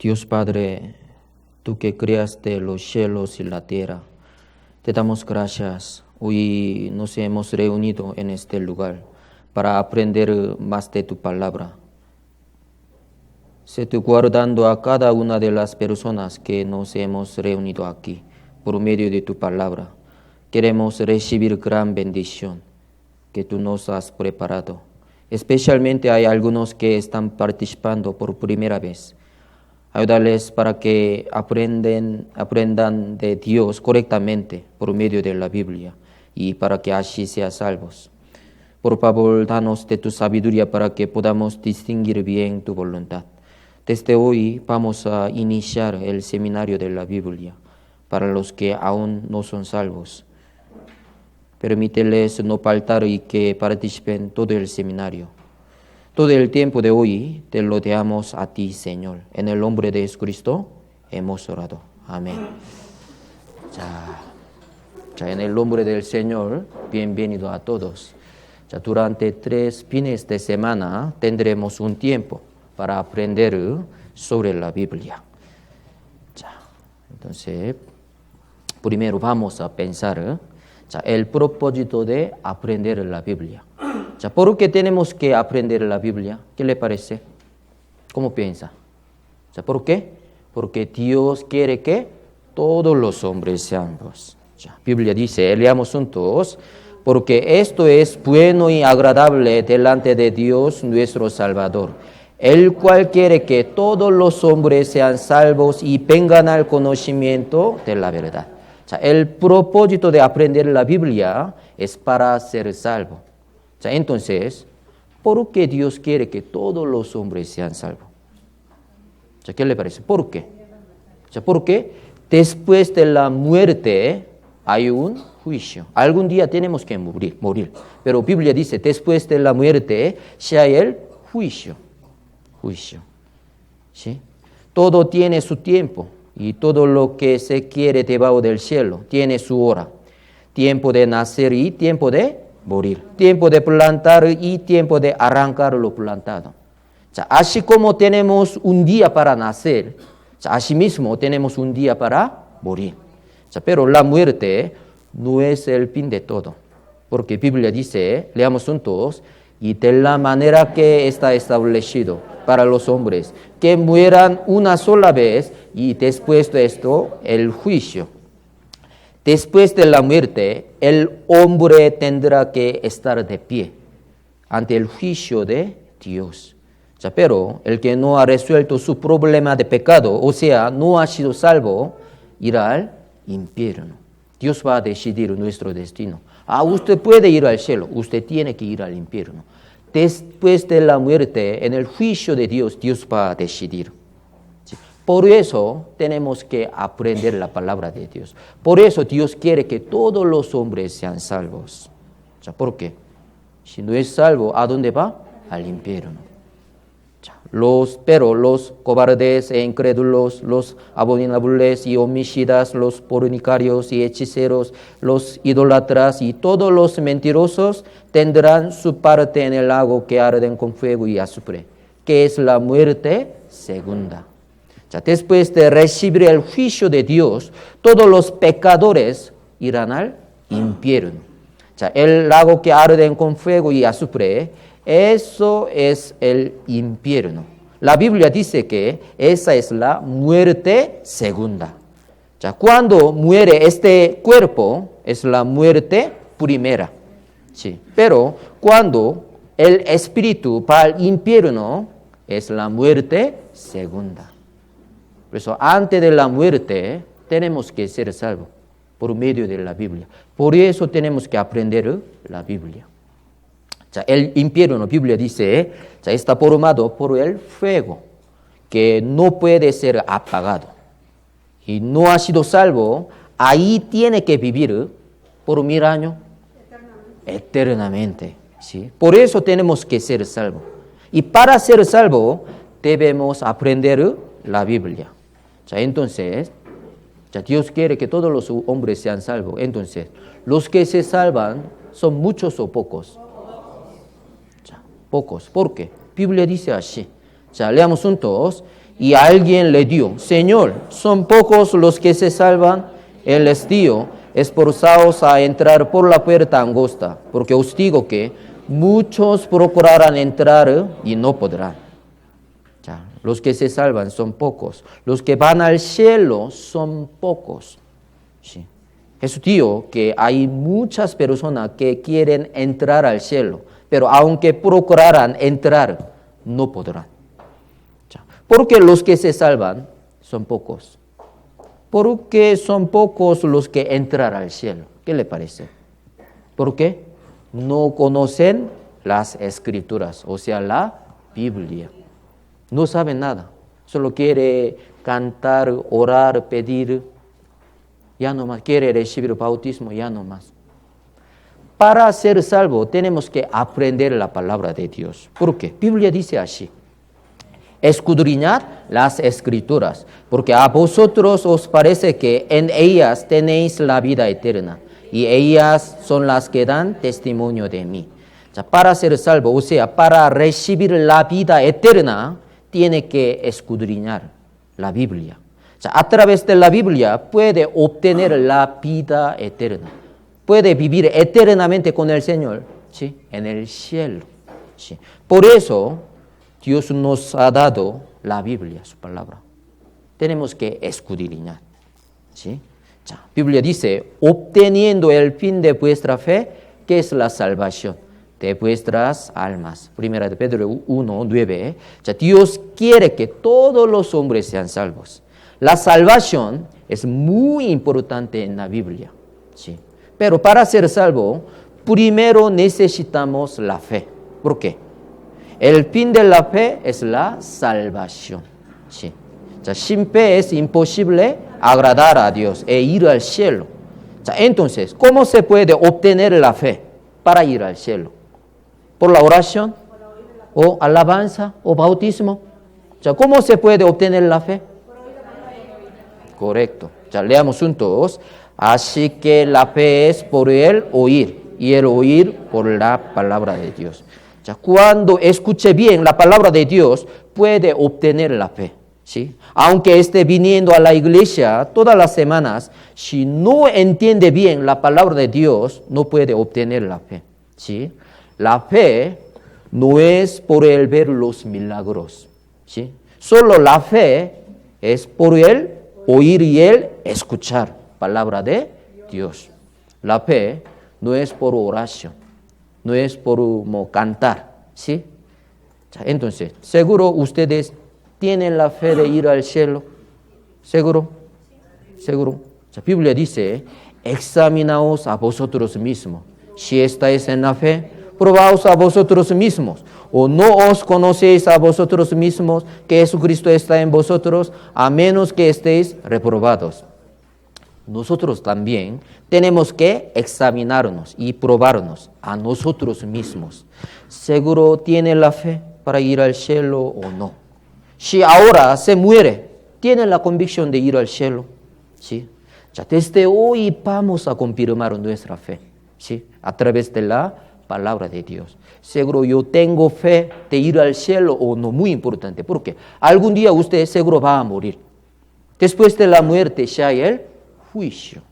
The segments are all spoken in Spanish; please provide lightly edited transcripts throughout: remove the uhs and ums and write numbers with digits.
Dios Padre, tú que creaste los cielos y la tierra, te damos gracias. Hoy nos hemos reunido en este lugar para aprender más de tu palabra. Sé tú guardando a cada una de las personas que nos hemos reunido aquí por medio de tu palabra. Queremos recibir gran bendición que tú nos has preparado. Especialmente hay algunos que están participando por primera vez. Ayúdales para que aprendan de Dios correctamente por medio de la Biblia y para que así sean salvos. Por favor, danos de tu sabiduría para que podamos distinguir bien tu voluntad. Desde hoy vamos a iniciar el seminario de la Biblia para los que aún no son salvos. Permíteles no faltar y que participen todo el seminario. Todo el tiempo de hoy te lo damos a ti, Señor. En el nombre de Jesucristo hemos orado. Amén. En el nombre del Señor, bienvenido a todos. Durante 3 fines de semana tendremos un tiempo para aprender sobre la Biblia. Entonces, primero vamos a pensar el propósito de aprender la Biblia. ¿Por qué tenemos que aprender la Biblia? ¿Qué le parece? ¿Cómo piensa? ¿Por qué? Porque Dios quiere que todos los hombres sean salvos. Biblia dice, leamos juntos, porque esto es bueno y agradable delante de Dios nuestro Salvador, el cual quiere que todos los hombres sean salvos y vengan al conocimiento de la verdad. El propósito de aprender la Biblia es para ser salvo. Entonces, ¿por qué Dios quiere que todos los hombres sean salvos? ¿Qué le parece? ¿Por qué? Porque después de la muerte hay un juicio. Algún día tenemos que morir. Pero Biblia dice, después de la muerte se hay el juicio. ¿Sí? Todo tiene su tiempo y todo lo que se quiere debajo del cielo tiene su hora. Tiempo de nacer y tiempo de morir. Tiempo de plantar y tiempo de arrancar lo plantado. Así como tenemos un día para nacer, así mismo tenemos un día para morir. Pero la muerte no es el fin de todo. Porque Biblia dice, leamos juntos, y de la manera que está establecido para los hombres, que mueran una sola vez y después de esto el juicio. Después de la muerte, el hombre tendrá que estar de pie ante el juicio de Dios. Pero el que no ha resuelto su problema de pecado, o sea, no ha sido salvo, irá al infierno. Dios va a decidir nuestro destino. Usted puede ir al cielo, usted tiene que ir al infierno. Después de la muerte, en el juicio de Dios, Dios va a decidir. Por eso tenemos que aprender la palabra de Dios. Por eso Dios quiere que todos los hombres sean salvos. ¿Por qué? Si no es salvo, ¿a dónde va? Al infierno. Pero los cobardes e incrédulos, los abominables y homicidas, los fornicarios y hechiceros, los idólatras y todos los mentirosos tendrán su parte en el lago que arden con fuego y azufre, que es la muerte segunda. Después de recibir el juicio de Dios, todos los pecadores irán al infierno. El lago que arde con fuego y azufre, eso es el infierno. La Biblia dice que esa es la muerte segunda. Cuando muere este cuerpo, es la muerte primera. Sí. Pero cuando el espíritu va al infierno, es la muerte segunda. Por eso, antes de la muerte, tenemos que ser salvos por medio de la Biblia. Por eso tenemos que aprender la Biblia. El infierno, la Biblia dice, está formado por el fuego, que no puede ser apagado. Y no ha sido salvo, ahí tiene que vivir por 1000 años. Eternamente. ¿Sí? Por eso tenemos que ser salvos. Y para ser salvos, debemos aprender la Biblia. Entonces, Dios quiere que todos los hombres sean salvos. Entonces, los que se salvan son muchos o pocos. Pocos. ¿Por qué? Biblia dice así. Leamos juntos. Y alguien le dio, Señor, son pocos los que se salvan. Él les dijo, esforzaos a entrar por la puerta angosta, porque os digo que muchos procurarán entrar y no podrán. Ya, los que se salvan son pocos, los que van al cielo son pocos. Sí. Jesús dijo que hay muchas personas que quieren entrar al cielo, pero aunque procuraran entrar, no podrán. Ya. Porque los que se salvan son pocos. Porque son pocos los que entran al cielo. ¿Qué le parece? ¿Por qué? No conocen las escrituras, o sea, la Biblia. No saben nada. Solo quiere cantar, orar, pedir. Ya no más. Quiere recibir bautismo, ya no más. Para ser salvo tenemos que aprender la palabra de Dios. ¿Por qué? Biblia dice así. Escudriñad las escrituras, porque a vosotros os parece que en ellas tenéis la vida eterna, y ellas son las que dan testimonio de mí. Para ser salvo, o sea, para recibir la vida eterna, tiene que escudriñar la Biblia. A través de la Biblia puede obtener la vida eterna. Puede vivir eternamente con el Señor, ¿sí? En el cielo. ¿Sí? Por eso, Dios nos ha dado la Biblia, su palabra. Tenemos que escudriñar. ¿Sí? La Biblia dice, obteniendo el fin de vuestra fe, que es la salvación de vuestras almas. Primera de Pedro 1:9. Dios quiere que todos los hombres sean salvos. La salvación es muy importante en la Biblia. ¿Sí? Pero para ser salvo, primero necesitamos la fe. ¿Por qué? El fin de la fe es la salvación. ¿Sí? Sin fe es imposible agradar a Dios e ir al cielo. Entonces, ¿cómo se puede obtener la fe para ir al cielo? ¿Por la oración? ¿O alabanza? ¿O bautismo? ¿Cómo se puede obtener la fe? Correcto. Leamos juntos. Así que la fe es por el oír, y el oír por la palabra de Dios. Cuando escuche bien la palabra de Dios, puede obtener la fe. ¿Sí? Aunque esté viniendo a la iglesia todas las semanas, si no entiende bien la palabra de Dios, no puede obtener la fe. ¿Sí? La fe no es por el ver los milagros. ¿Sí? Solo la fe es por el oír y el escuchar palabra de Dios. La fe no es por oración, no es por cantar. ¿Sí? Entonces, seguro ustedes tienen la fe de ir al cielo. ¿Seguro? ¿Seguro? La Biblia dice, examinaos a vosotros mismos. Si estáis en la fe, probaos a vosotros mismos. ¿O no os conocéis a vosotros mismos que Jesucristo está en vosotros, a menos que estéis reprobados? Nosotros también tenemos que examinarnos y probarnos a nosotros mismos. ¿Seguro tiene la fe para ir al cielo o no? Si ahora se muere, ¿tiene la convicción de ir al cielo? ¿Sí? Desde hoy vamos a confirmar nuestra fe, ¿sí? A través de la palabra de Dios. Seguro yo tengo fe de ir al cielo o no, muy importante, porque algún día usted seguro va a morir. Después de la muerte ya hay el juicio.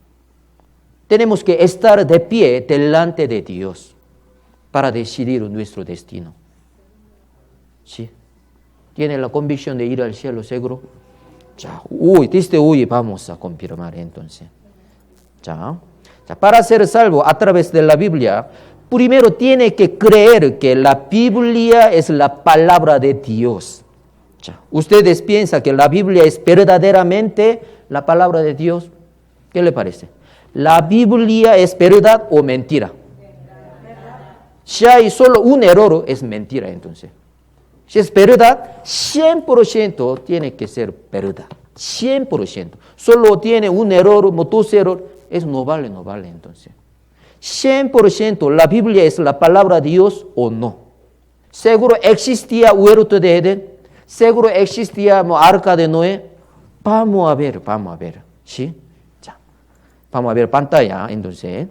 Tenemos que estar de pie delante de Dios para decidir nuestro destino. ¿Sí? ¿Tiene la convicción de ir al cielo seguro? Desde hoy vamos a confirmar entonces. Para ser salvo a través de la Biblia, primero tiene que creer que la Biblia es la palabra de Dios. ¿Ustedes piensan que la Biblia es verdaderamente la palabra de Dios? ¿Qué le parece? ¿La Biblia es verdad o mentira? Si hay solo un error, es mentira entonces. Si es verdad, 100% tiene que ser verdad. 100%. Solo tiene un error, dos errores, eso no vale entonces. 100% la Biblia es la palabra de Dios o no. Seguro existía huerto de Edén, seguro existía arca de Noé. Vamos a ver. ¿Sí? Vamos a ver pantalla entonces.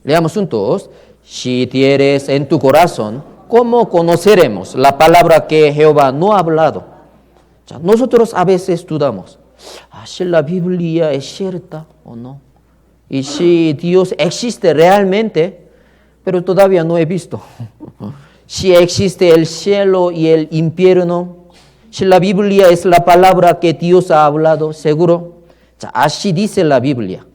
Leamos juntos. Si tienes en tu corazón, ¿cómo conoceremos la palabra que Jehová no ha hablado? nosotros a veces dudamos, si la Biblia es cierta o no, y si Dios existe realmente, pero todavía no he visto. Si existe el cielo y el infierno, si la Biblia es la palabra que Dios ha hablado, seguro. Así dice la Biblia.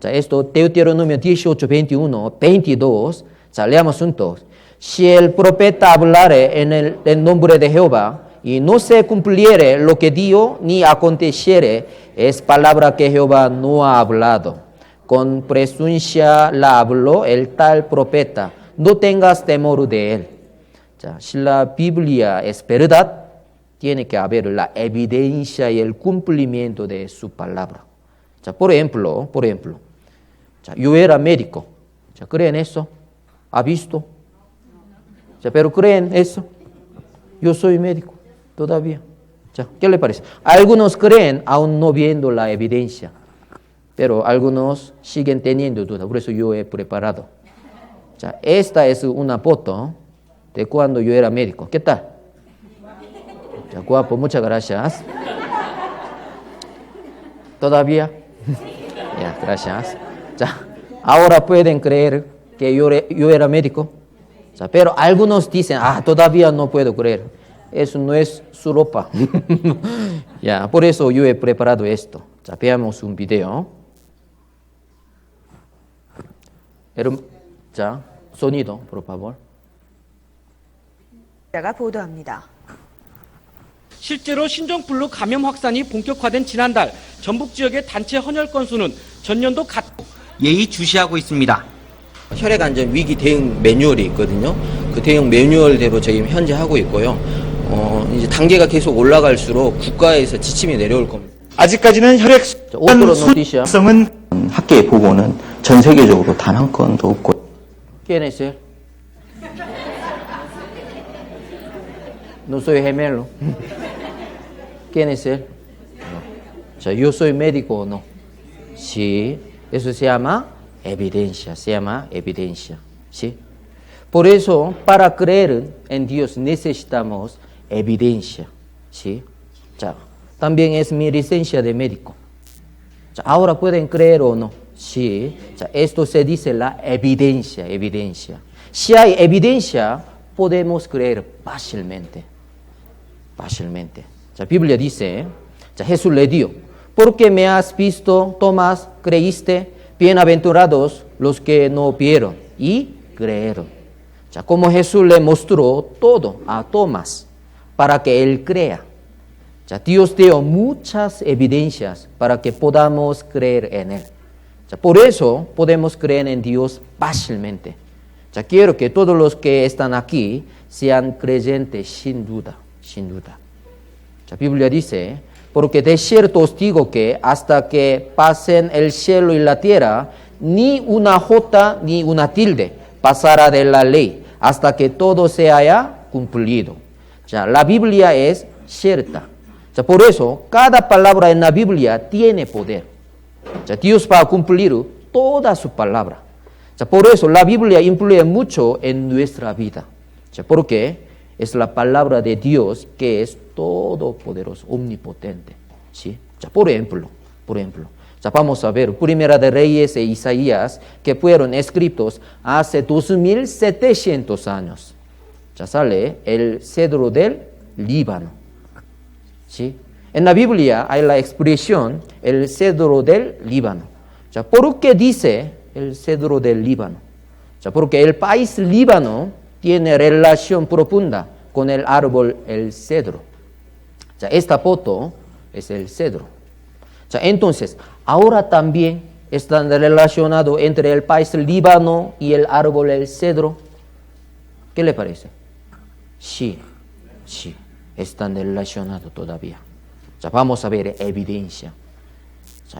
Esto, Deuteronomio 18, 21, 22, leamos juntos. Si el profeta hablare en el nombre de Jehová, y no se cumpliere lo que dijo, ni aconteciere, es palabra que Jehová no ha hablado. Con presuncia la habló el tal profeta. No tengas temor de él. Si la Biblia es verdad, tiene que haber la evidencia y el cumplimiento de su palabra. Por ejemplo, yo era médico. ¿Creen eso? ¿Ha visto? Pero ¿creen eso? Yo soy médico todavía. ¿Qué le parece? Algunos creen aún no viendo la evidencia, pero algunos siguen teniendo dudas. Por eso yo he preparado. Esta es una foto de cuando yo era médico. ¿Qué tal? Guapo, muchas gracias. ¿Todavía? Ya, gracias. Ahora pueden creer que yo era médico. Pero algunos dicen, todavía no puedo creer. Eso no es su ropa. Por eso yo he preparado esto. Veamos un video. Sonido, por favor. 가 보도합니다. 실제로 신종플루 감염 확산이 본격화된 지난달 전북 지역의 단체 헌혈 건수는 전년도 예의 주시하고 있습니다. 혈액안전 위기 대응 매뉴얼이 있거든요. 그 대응 매뉴얼대로 저희 현재 하고 있고요. 이제 단계가 계속 올라갈수록 국가에서 지침이 내려올 겁니다. 아직까지는 혈액순환 순성은 학계 보고는 전 세계적으로 단 한 건도 없고. ¿Quién es él? No soy gemelo. ¿Quién es él? No. ¿Yo soy médico o no? Sí, eso se llama evidencia, ¿sí? Por eso, para creer en Dios necesitamos evidencia, ¿sí? También es mi licencia de médico. Ahora pueden creer o no, sí. Esto se dice la evidencia. Si hay evidencia, podemos creer fácilmente. La Biblia dice, Jesús le dio, porque me has visto, Tomás, creíste, bienaventurados los que no vieron y creyeron. Como Jesús le mostró todo a Tomás para que él crea. Dios dio muchas evidencias para que podamos creer en él. Por eso podemos creer en Dios fácilmente. Quiero que todos los que están aquí sean creyentes sin duda. La Biblia dice, porque de cierto os digo que hasta que pasen el cielo y la tierra, ni una jota ni una tilde pasará de la ley, hasta que todo se haya cumplido. La Biblia es cierta. Por eso, cada palabra en la Biblia tiene poder. Dios va a cumplir toda su palabra. Por eso, la Biblia influye mucho en nuestra vida. Porque es la palabra de Dios que es todopoderoso, omnipotente. ¿Sí? Por ejemplo, vamos a ver Primera de Reyes e Isaías, que fueron escritos hace 2700 años. Sale el cedro del Líbano. ¿Sí? En la Biblia hay la expresión el cedro del Líbano. ¿Por qué dice el cedro del Líbano? Porque el país Líbano tiene relación profunda con el árbol el cedro. Esta foto es el cedro. Entonces, ahora también están relacionados entre el país Líbano y el árbol el cedro. ¿Qué le parece? Sí, están relacionados todavía. Vamos a ver evidencia.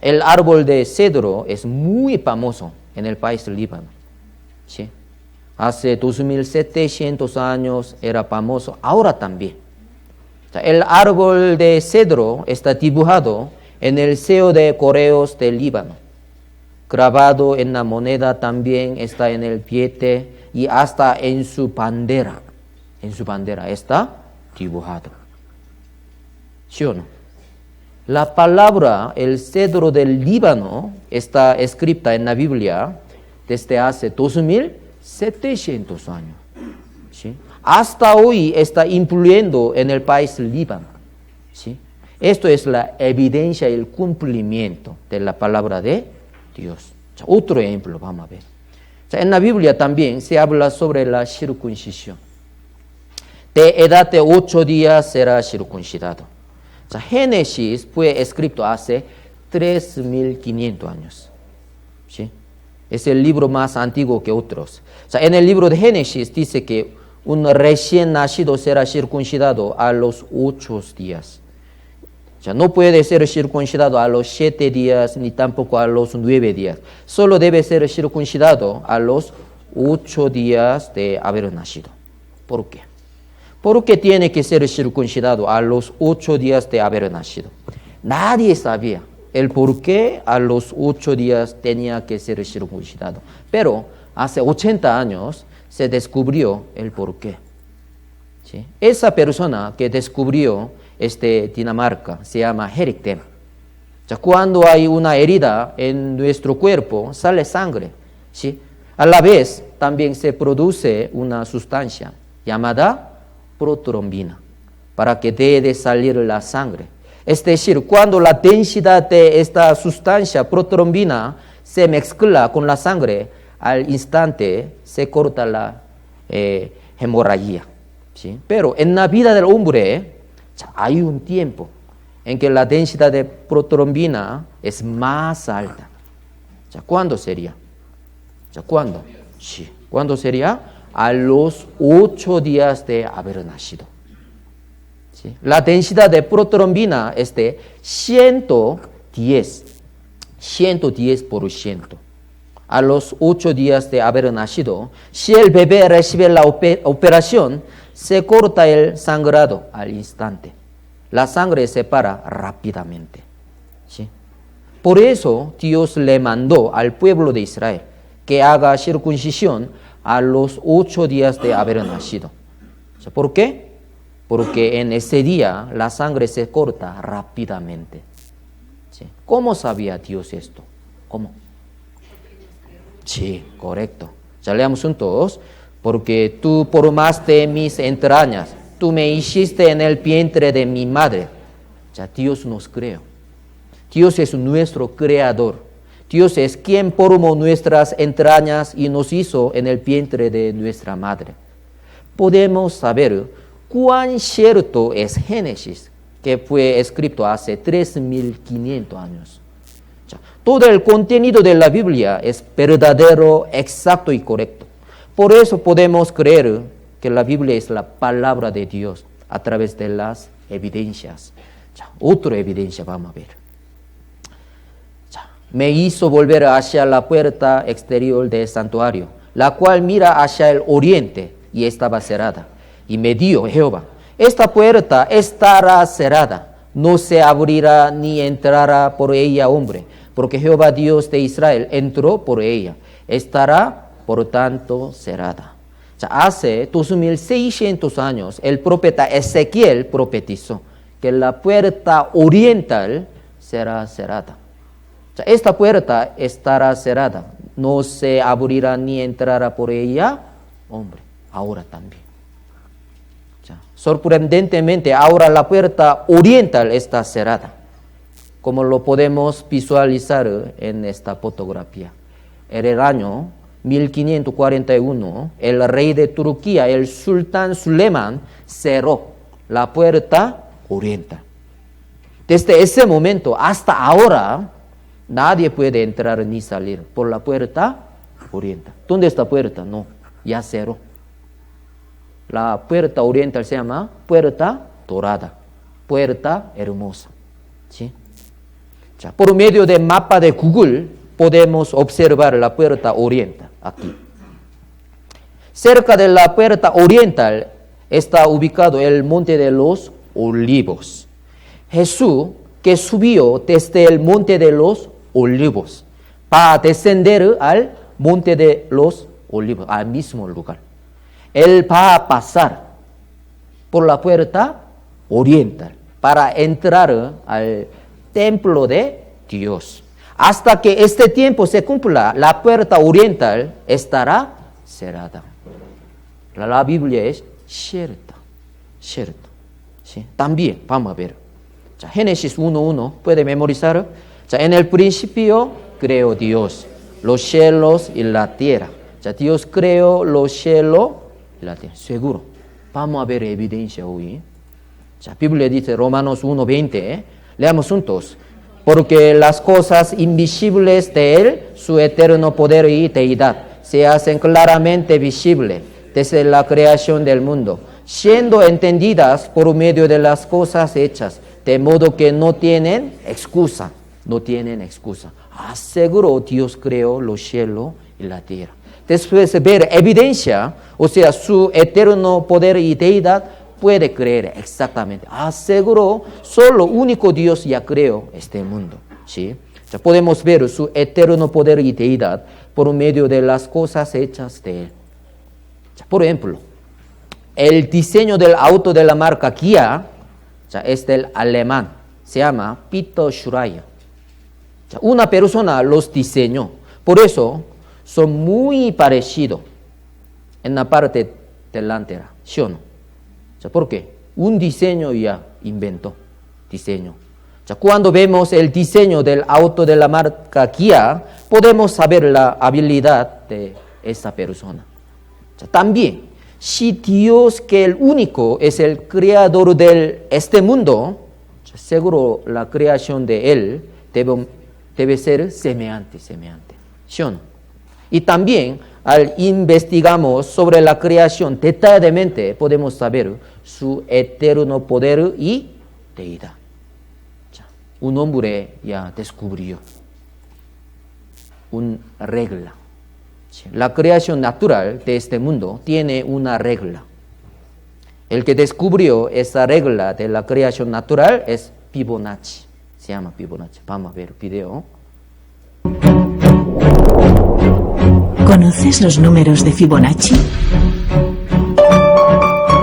El árbol de cedro es muy famoso en el país Líbano. ¿Sí? Hace 2700 años era famoso, ahora también. El árbol de cedro está dibujado en el sello de correos del Líbano. Grabado en la moneda también está en el billete y hasta en su bandera. En su bandera está dibujado. ¿Sí o no? La palabra, el cedro del Líbano, está escrita en la Biblia desde hace 2700 años. ¿Sí? Hasta hoy está influyendo en el país Líbano. ¿Sí? Esto es la evidencia y el cumplimiento de la palabra de Dios. Otro ejemplo, vamos a ver. En la Biblia también se habla sobre la circuncisión. De edad de 8 días será circuncidado. Génesis fue escrito hace 3.500 años. ¿Sí? Es el libro más antiguo que otros. En el libro de Génesis dice que un recién nacido será circuncidado a los 8 días. No puede ser circuncidado a los 7 días ni tampoco a los 9 días. Solo debe ser circuncidado a los 8 días de haber nacido. ¿Por qué? ¿Por qué tiene que ser circuncidado a los 8 días de haber nacido? Nadie sabía el por qué a los 8 días tenía que ser circuncidado. Pero hace 80 años se descubrió el por qué. ¿Sí? Esa persona que descubrió Dinamarca se llama Erik Dem. Cuando hay una herida en nuestro cuerpo, sale sangre. ¿Sí? A la vez, también se produce una sustancia llamada protrombina para que deje de salir la sangre. Es decir, cuando la densidad de esta sustancia protrombina se mezcla con la sangre, al instante se corta la hemorragia. ¿Sí? Pero en la vida del hombre hay un tiempo en que la densidad de protrombina es más alta. ¿Cuándo sería? ¿Cuándo? Sí. ¿Cuándo sería? A los 8 días de haber nacido. ¿Sí? La densidad de protrombina es de 110%. A los 8 días de haber nacido, si el bebé recibe la operación, se corta el sangrado al instante. La sangre se para rápidamente. ¿Sí? Por eso Dios le mandó al pueblo de Israel que haga circuncisión a los 8 días de haber nacido. ¿Por qué? Porque en ese día la sangre se corta rápidamente. ¿Sí? ¿Cómo sabía Dios esto? ¿Cómo? Sí, correcto. Leamos juntos. Porque tú formaste mis entrañas, tú me hiciste en el vientre de mi madre. Dios nos creó. Dios es nuestro creador. Dios es quien formó nuestras entrañas y nos hizo en el vientre de nuestra madre. Podemos saber cuán cierto es Génesis, que fue escrito hace 3.500 años. Todo el contenido de la Biblia es verdadero, exacto y correcto. Por eso podemos creer que la Biblia es la palabra de Dios a través de las evidencias. Otra evidencia vamos a ver. Me hizo volver hacia la puerta exterior del santuario, la cual mira hacia el oriente y estaba cerrada. Y me dijo Jehová, esta puerta estará cerrada, no se abrirá ni entrará por ella hombre, porque Jehová Dios de Israel entró por ella. Estará por tanto cerrada. Hace 2600 años el profeta Ezequiel profetizó que la puerta oriental será cerrada. Esta puerta estará cerrada, no se abrirá ni entrará por ella hombre. Ahora también. Sorprendentemente, ahora la puerta oriental está cerrada, como lo podemos visualizar en esta fotografía. En el año 1541, el rey de Turquía, el sultán Suleimán, cerró la puerta oriental. Desde ese momento hasta ahora, nadie puede entrar ni salir por la puerta oriental. ¿Dónde está la puerta? No, ya cerró. La puerta oriental se llama puerta dorada, puerta hermosa. ¿Sí? Por medio del mapa de Google podemos observar la puerta oriental aquí. Cerca de la puerta oriental está ubicado el monte de los Olivos. Jesús, que subió desde el monte de los Olivos, va a descender al monte de los Olivos, al mismo lugar. Él va a pasar por la puerta oriental para entrar al templo de Dios. Hasta que este tiempo se cumpla, la puerta oriental estará cerrada. La Biblia es cierta. Cierto. ¿Sí? También, vamos a ver. Génesis 1:1, puede memorizar. En el principio creó Dios los cielos y la tierra. Dios creó los cielos y la tierra. Seguro. Vamos a ver evidencia hoy. Biblia dice, Romanos 1:20, leamos juntos. Porque las cosas invisibles de Él, su eterno poder y deidad, se hacen claramente visibles desde la creación del mundo, siendo entendidas por medio de las cosas hechas, de modo que no tienen excusa. No tienen excusa. Seguro Dios creó los cielos y la tierra. Después de ver evidencia, o sea, su eterno poder y deidad, puede creer exactamente. Seguro, solo único Dios ya creó este mundo. ¿Sí? Podemos ver su eterno poder y deidad por medio de las cosas hechas de Él. Por ejemplo, el diseño del auto de la marca Kia es del alemán. Se llama Peter Schreier. Una persona los diseñó. Por eso son muy parecidos en la parte delantera. ¿Sí o no? ¿Por qué? Un diseño ya inventó. Diseño. Cuando vemos el diseño del auto de la marca Kia, podemos saber la habilidad de esa persona. También, si Dios, que el único, es el creador de este mundo, seguro la creación de Él debe ser semejante. ¿Sí o no? Y también, al investigamos sobre la creación detalladamente, podemos saber su eterno poder y deidad. Un hombre ya descubrió una regla. La creación natural de este mundo tiene una regla. El que descubrió esa regla de la creación natural es Fibonacci. Se llama Fibonacci. Vamos a ver el video. ¿Conoces los números de Fibonacci?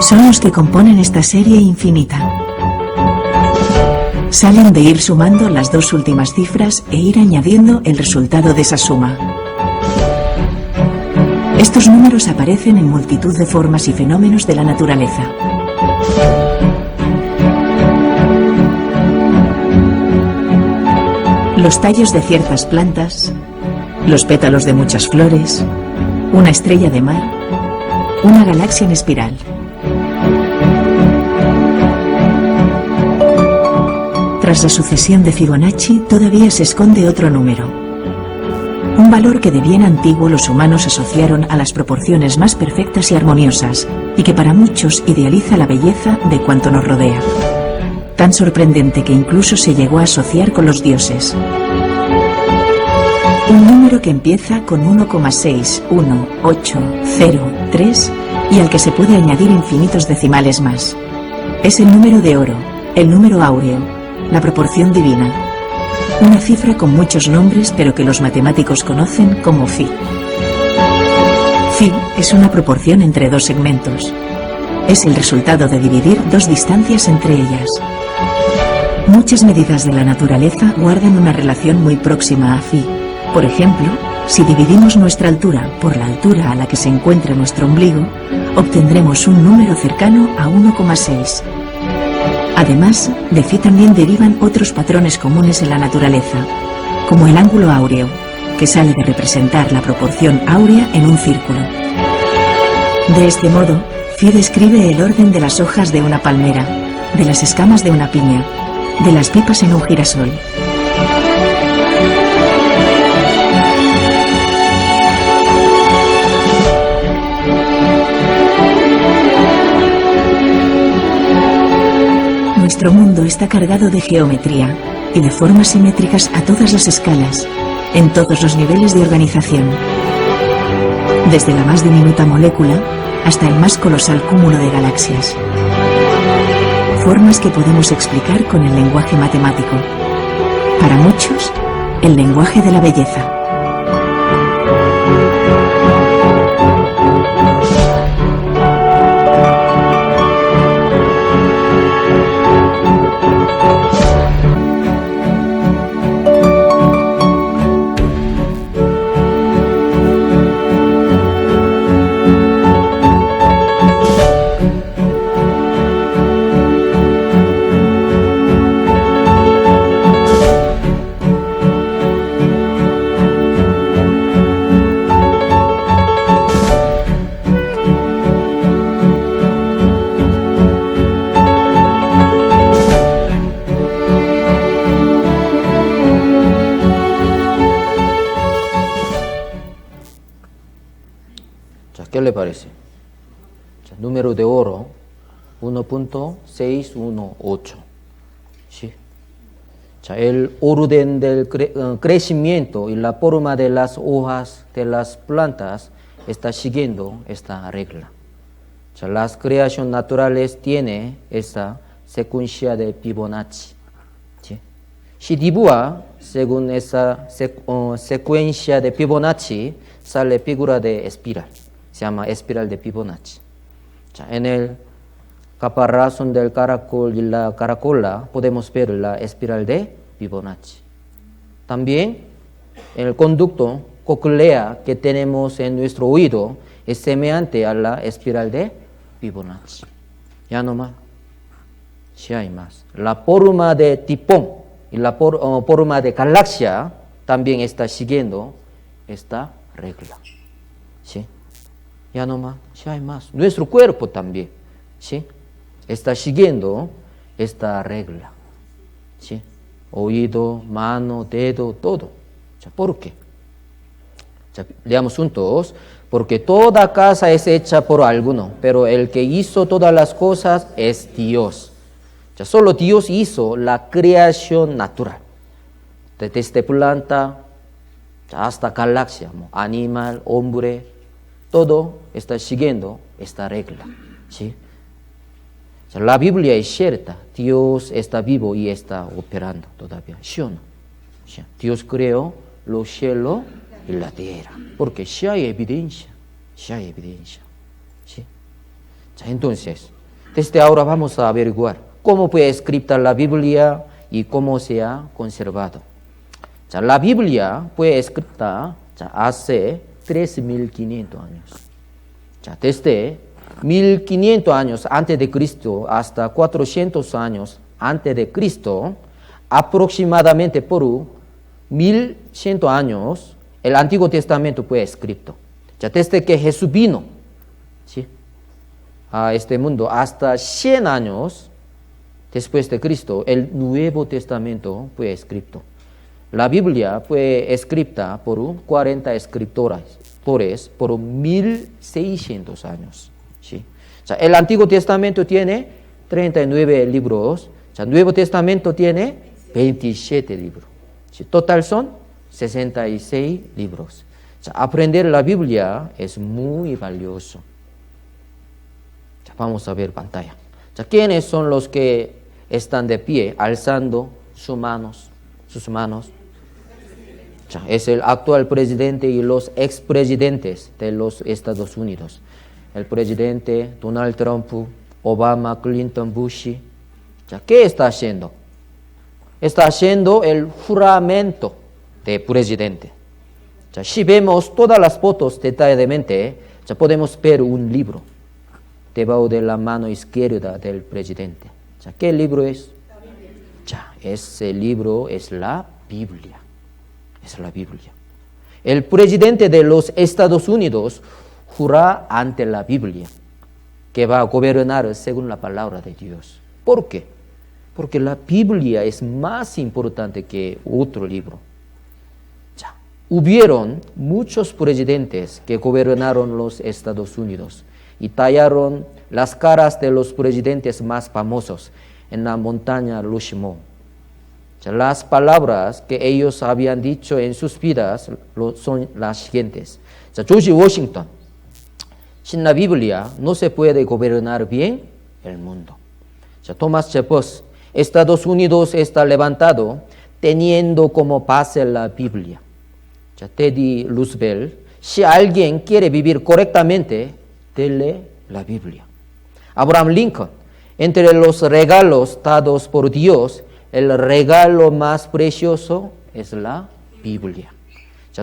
Son los que componen esta serie infinita. Salen de ir sumando las dos últimas cifras e ir añadiendo el resultado de esa suma. Estos números aparecen en multitud de formas y fenómenos de la naturaleza. Los tallos de ciertas plantas, los pétalos de muchas flores, una estrella de mar, una galaxia en espiral. Tras la sucesión de Fibonacci todavía se esconde otro número. Un valor que de bien antiguo los humanos asociaron a las proporciones más perfectas y armoniosas, y que para muchos idealiza la belleza de cuanto nos rodea. Tan sorprendente que incluso se llegó a asociar con los dioses. Un número que empieza con 1,61803 y al que se puede añadir infinitos decimales más. Es el número de oro, el número áureo, la proporción divina. Una cifra con muchos nombres, pero que los matemáticos conocen como Phi. Phi es una proporción entre dos segmentos. Es el resultado de dividir dos distancias entre ellas. Muchas medidas de la naturaleza guardan una relación muy próxima a Phi. Por ejemplo, si dividimos nuestra altura por la altura a la que se encuentra nuestro ombligo, obtendremos un número cercano a 1,6. Además, de Phi también derivan otros patrones comunes en la naturaleza, como el ángulo áureo, que sale de representar la proporción áurea en un círculo. De este modo, Phi describe el orden de las hojas de una palmera, de las escamas de una piña, de las pipas en un girasol. Nuestro mundo está cargado de geometría y de formas simétricas a todas las escalas, en todos los niveles de organización. Desde la más diminuta molécula hasta el más colosal cúmulo de galaxias. Formas que podemos explicar con el lenguaje matemático. Para muchos, el lenguaje de la belleza. parece? Número de oro 1.618. ¿Sí? El orden del crecimiento y la forma de las hojas de las plantas está siguiendo esta regla. Las creaciones naturales tienen esta secuencia de Fibonacci. ¿Sí? Si dibuja según esa secuencia de Fibonacci, sale figura de espiral. Se llama espiral de Fibonacci. En el caparazón del caracol y la caracola podemos ver la espiral de Fibonacci. También el conducto coclea que tenemos en nuestro oído es semejante a la espiral de Fibonacci. Ya no más. Si hay más. La forma de tifón y la forma de galaxia también está siguiendo esta regla. ¿Sí? Ya no más. Si hay más. Nuestro cuerpo también. ¿Sí? Está siguiendo esta regla. ¿Sí? Oído, mano, dedo, todo. ¿Por qué? Leamos juntos. Porque toda casa es hecha por alguno, pero el que hizo todas las cosas es Dios. Solo Dios hizo la creación natural. Desde planta hasta galaxia, animal, hombre, todo está siguiendo esta regla. ¿Sí? La Biblia es cierta, Dios está vivo y está operando todavía. ¿Sí o no? Dios creó los cielos y la tierra, porque sí hay evidencia, ¿sí? Entonces, desde ahora vamos a averiguar cómo fue escrita la Biblia y cómo se ha conservado. La Biblia fue escrita hace 3.500 años. Desde 1.500 años antes de Cristo hasta 400 años antes de Cristo, aproximadamente por 1.100 años, el Antiguo Testamento fue escrito. Desde que Jesús vino, ¿sí?, a este mundo, hasta 100 años después de Cristo, el Nuevo Testamento fue escrito. La Biblia fue escrita por 40 escritores por 1.600 años. ¿Sí? El Antiguo Testamento tiene 39 libros, el Nuevo Testamento tiene 27 libros. ¿Sí? Total son 66 libros. Aprender la Biblia es muy valioso. Vamos a ver pantalla. ¿Quiénes son los que están de pie, alzando sus manos? Es el actual presidente y los expresidentes de los Estados Unidos. El presidente Donald Trump, Obama, Clinton, Bush. ¿Qué está haciendo? Está haciendo el juramento de presidente. Si vemos todas las fotos detalladamente, podemos ver un libro debajo de la mano izquierda del presidente. ¿Qué libro es? Ese libro es la Biblia. Es la Biblia. El presidente de los Estados Unidos jura ante la Biblia que va a gobernar según la palabra de Dios. ¿Por qué? Porque la Biblia es más importante que otro libro. Hubieron muchos presidentes que gobernaron los Estados Unidos y tallaron las caras de los presidentes más famosos en la montaña Rushmore. Las palabras que ellos habían dicho en sus vidas son las siguientes. George Washington: sin la Biblia no se puede gobernar bien el mundo. Thomas Jefferson: Estados Unidos está levantado teniendo como base la Biblia. Teddy Roosevelt: si alguien quiere vivir correctamente, dele la Biblia. Abraham Lincoln: entre los regalos dados por Dios, el regalo más precioso es la Biblia.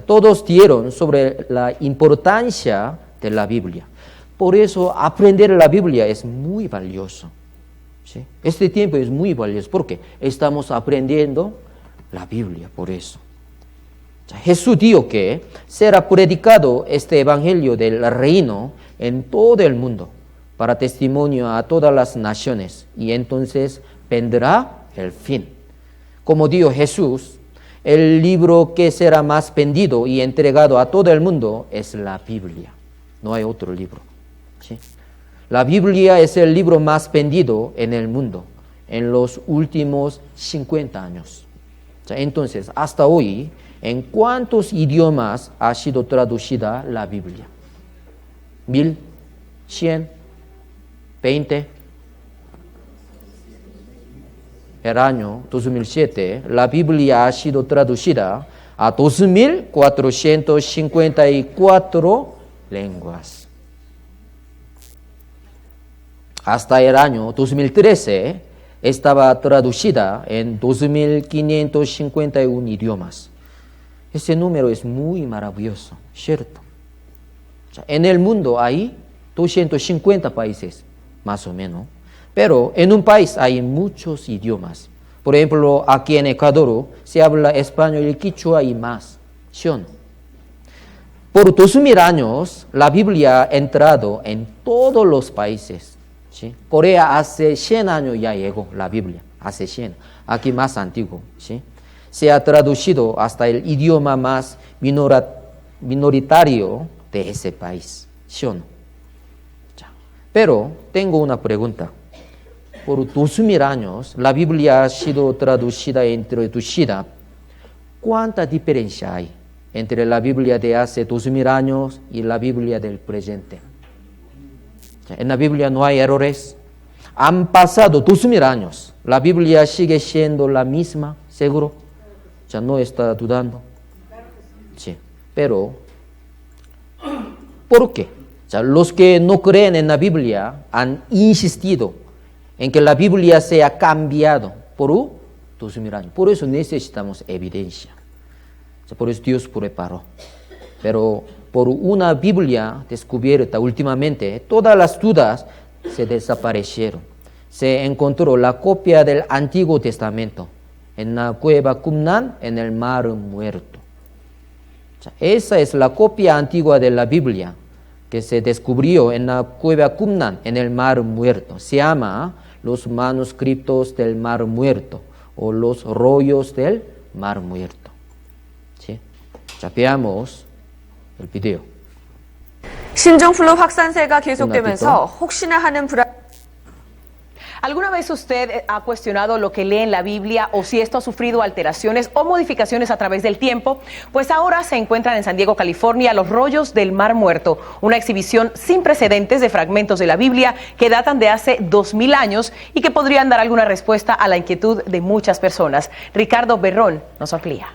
Todos dieron sobre la importancia de la Biblia. Por eso aprender la Biblia es muy valioso. ¿Sí? Este tiempo es muy valioso porque estamos aprendiendo la Biblia, por eso. Jesús dijo que será predicado este evangelio del reino en todo el mundo para testimonio a todas las naciones, y entonces vendrá el fin. Como dijo Jesús, el libro que será más vendido y entregado a todo el mundo es la Biblia. No hay otro libro. ¿Sí? La Biblia es el libro más vendido en el mundo en los últimos 50 años. Entonces, hasta hoy, ¿en cuántos idiomas ha sido traducida la Biblia? 1000, 100, 20. El año 2007, la Biblia ha sido traducida a 2.454 lenguas. Hasta el año 2013, estaba traducida en 2.551 idiomas. Ese número es muy maravilloso, ¿cierto? En el mundo hay 250 países, más o menos. Pero en un país hay muchos idiomas. Por ejemplo, aquí en Ecuador se habla español y quichua y más. ¿Sí o no? Por 2000 años, la Biblia ha entrado en todos los países. ¿Sí? Corea hace 100 años ya llegó la Biblia, hace 100. Aquí más antiguo. ¿Sí? Se ha traducido hasta el idioma más minoritario de ese país. ¿Sí o no? Pero tengo una pregunta. Por 2000 años, la Biblia ha sido traducida e introducida. ¿Cuánta diferencia hay entre la Biblia de hace 2000 años y la Biblia del presente? En la Biblia no hay errores. Han pasado 2000 años. La Biblia sigue siendo la misma, seguro. Ya no está dudando. Sí, pero ¿por qué? Los que no creen en la Biblia han insistido en que la Biblia se ha cambiado por 2000 años. Por eso necesitamos evidencia. Por eso Dios preparó. Pero por una Biblia descubierta últimamente, todas las dudas se desaparecieron. Se encontró la copia del Antiguo Testamento en la cueva Qumran, en el Mar Muerto. Esa es la copia antigua de la Biblia que se descubrió en la cueva Qumran, en el Mar Muerto. Se llama los manuscritos del Mar Muerto o los rollos del Mar Muerto. ¿Sí? Ya veamos el video. 신종플루 확산세가 계속되면서 혹시나 하는 불안. ¿Alguna vez usted ha cuestionado lo que lee en la Biblia o si esto ha sufrido alteraciones o modificaciones a través del tiempo? Pues ahora se encuentran en San Diego, California, los rollos del Mar Muerto, una exhibición sin precedentes de fragmentos de la Biblia que datan de hace 2000 años y que podrían dar alguna respuesta a la inquietud de muchas personas. Ricardo Berrón nos amplía.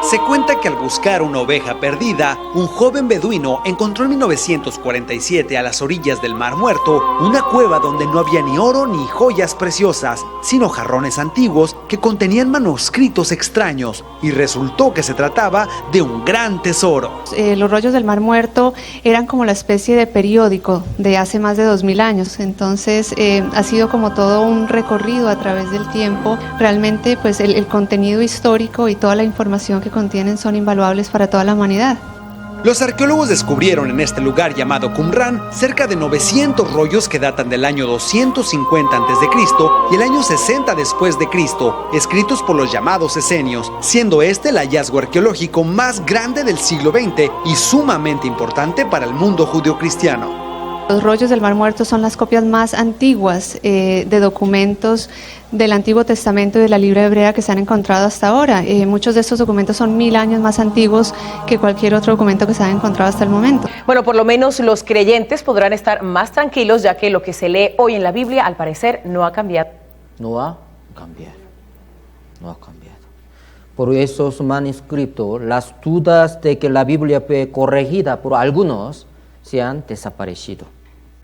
Se cuenta que al buscar una oveja perdida, un joven beduino encontró en 1947 a las orillas del Mar Muerto una cueva donde no había ni oro ni joyas preciosas, sino jarrones antiguos que contenían manuscritos extraños, y resultó que se trataba de un gran tesoro. Los rollos del Mar Muerto eran como la especie de periódico de hace más de 2000 años, entonces ha sido como todo un recorrido a través del tiempo. Realmente pues el contenido histórico y toda la información que contienen son invaluables para toda la humanidad. Los arqueólogos descubrieron en este lugar llamado Qumran cerca de 900 rollos que datan del año 250 a.C. y el año 60 después de Cristo, escritos por los llamados esenios, siendo este el hallazgo arqueológico más grande del siglo XX y sumamente importante para el mundo judeocristiano. Los rollos del Mar Muerto son las copias más antiguas de documentos del Antiguo Testamento y de la Biblia hebrea que se han encontrado hasta ahora. Muchos de estos documentos son 1000 años más antiguos que cualquier otro documento que se haya encontrado hasta el momento. Bueno, por lo menos los creyentes podrán estar más tranquilos, ya que lo que se lee hoy en la Biblia, al parecer, no ha cambiado. No ha cambiado. Por esos manuscritos, las dudas de que la Biblia fue corregida por algunos se han desaparecido.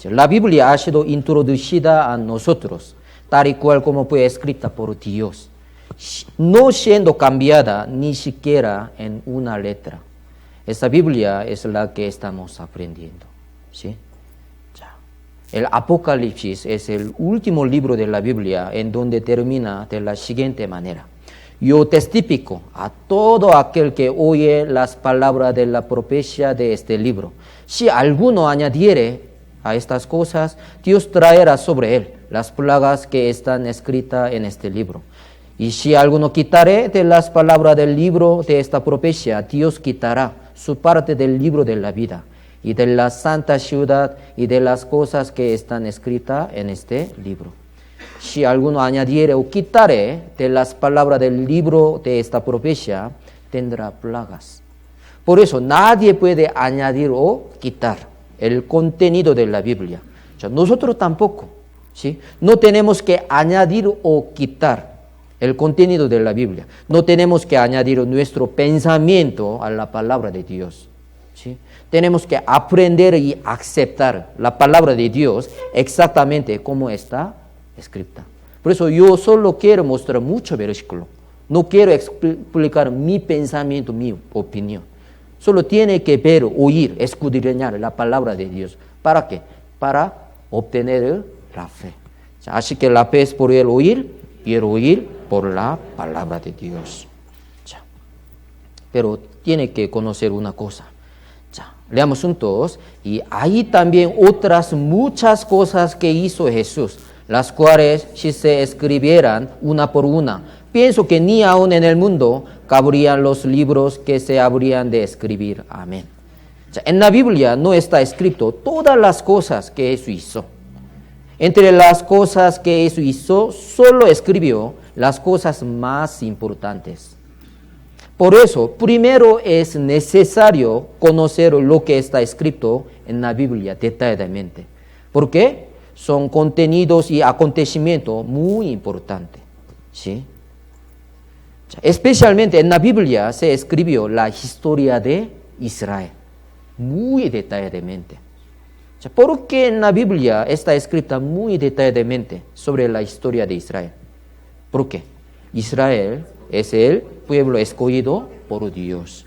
La Biblia ha sido introducida a nosotros, tal y cual como fue escrita por Dios, no siendo cambiada ni siquiera en una letra. Esa Biblia es la que estamos aprendiendo. ¿Sí? El Apocalipsis es el último libro de la Biblia en donde termina de la siguiente manera. Yo testifico a todo aquel que oye las palabras de la profecía de este libro. Si alguno añadiere a estas cosas, Dios traerá sobre él las plagas que están escritas en este libro. Y si alguno quitare de las palabras del libro de esta profecía, Dios quitará su parte del libro de la vida y de la santa ciudad y de las cosas que están escritas en este libro. Si alguno añadiere o quitare de las palabras del libro de esta profecía, tendrá plagas. Por eso nadie puede añadir o quitar el contenido de la Biblia. O sea, nosotros tampoco, ¿sí? No tenemos que añadir o quitar el contenido de la Biblia. No tenemos que añadir nuestro pensamiento a la palabra de Dios, ¿sí? Tenemos que aprender y aceptar la palabra de Dios exactamente como está escrita. Por eso yo solo quiero mostrar mucho versículo. No quiero explicar mi pensamiento, mi opinión. Solo tiene que ver, oír, escudriñar la palabra de Dios. ¿Para qué? Para obtener la fe. Así que la fe es por el oír y el oír por la palabra de Dios. Pero tiene que conocer una cosa. Leamos juntos. Y hay también otras muchas cosas que hizo Jesús, las cuales si se escribieran una por una, pienso que ni aun en el mundo cabrían los libros que se habrían de escribir. Amén. En la Biblia no está escrito todas las cosas que Jesús hizo. Entre las cosas que Jesús hizo, solo escribió las cosas más importantes. Por eso, primero es necesario conocer lo que está escrito en la Biblia detalladamente. ¿Por qué? Son contenidos y acontecimientos muy importantes, ¿sí? Especialmente en la Biblia se escribió la historia de Israel, muy detalladamente. ¿Por qué en la Biblia está escrita muy detalladamente sobre la historia de Israel? ¿Por qué? Israel es el pueblo escogido por Dios.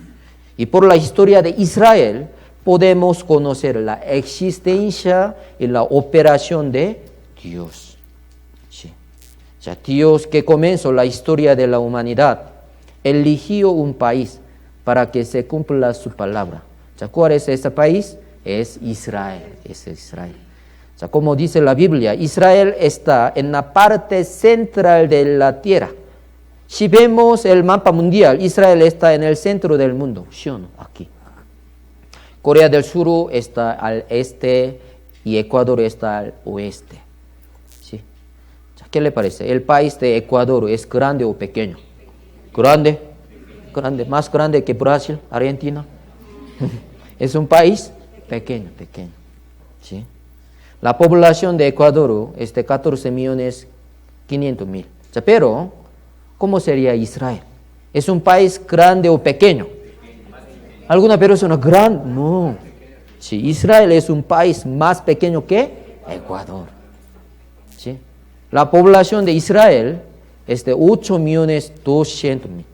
Y por la historia de Israel podemos conocer la existencia y la operación de Dios. Sí. Dios, que comenzó la historia de la humanidad, eligió un país para que se cumpla su palabra. ¿Cuál es ese país? Es Israel. Es Israel. Como dice la Biblia, Israel está en la parte central de la tierra. Si vemos el mapa mundial, Israel está en el centro del mundo, ¿sí o no? Aquí. Corea del Sur está al este y Ecuador está al oeste. ¿Sí? ¿Qué le parece? ¿El país de Ecuador es grande o pequeño? Grande, grande, más grande que Brasil, Argentina. Es un país pequeño, pequeño. ¿Sí? La población de Ecuador es de 14.500.000. Pero, ¿cómo sería Israel? ¿Es un país grande o pequeño? ¿Alguna persona grande? No. Sí, Israel es un país más pequeño que Ecuador. ¿Sí? La población de Israel es de 8.200.000.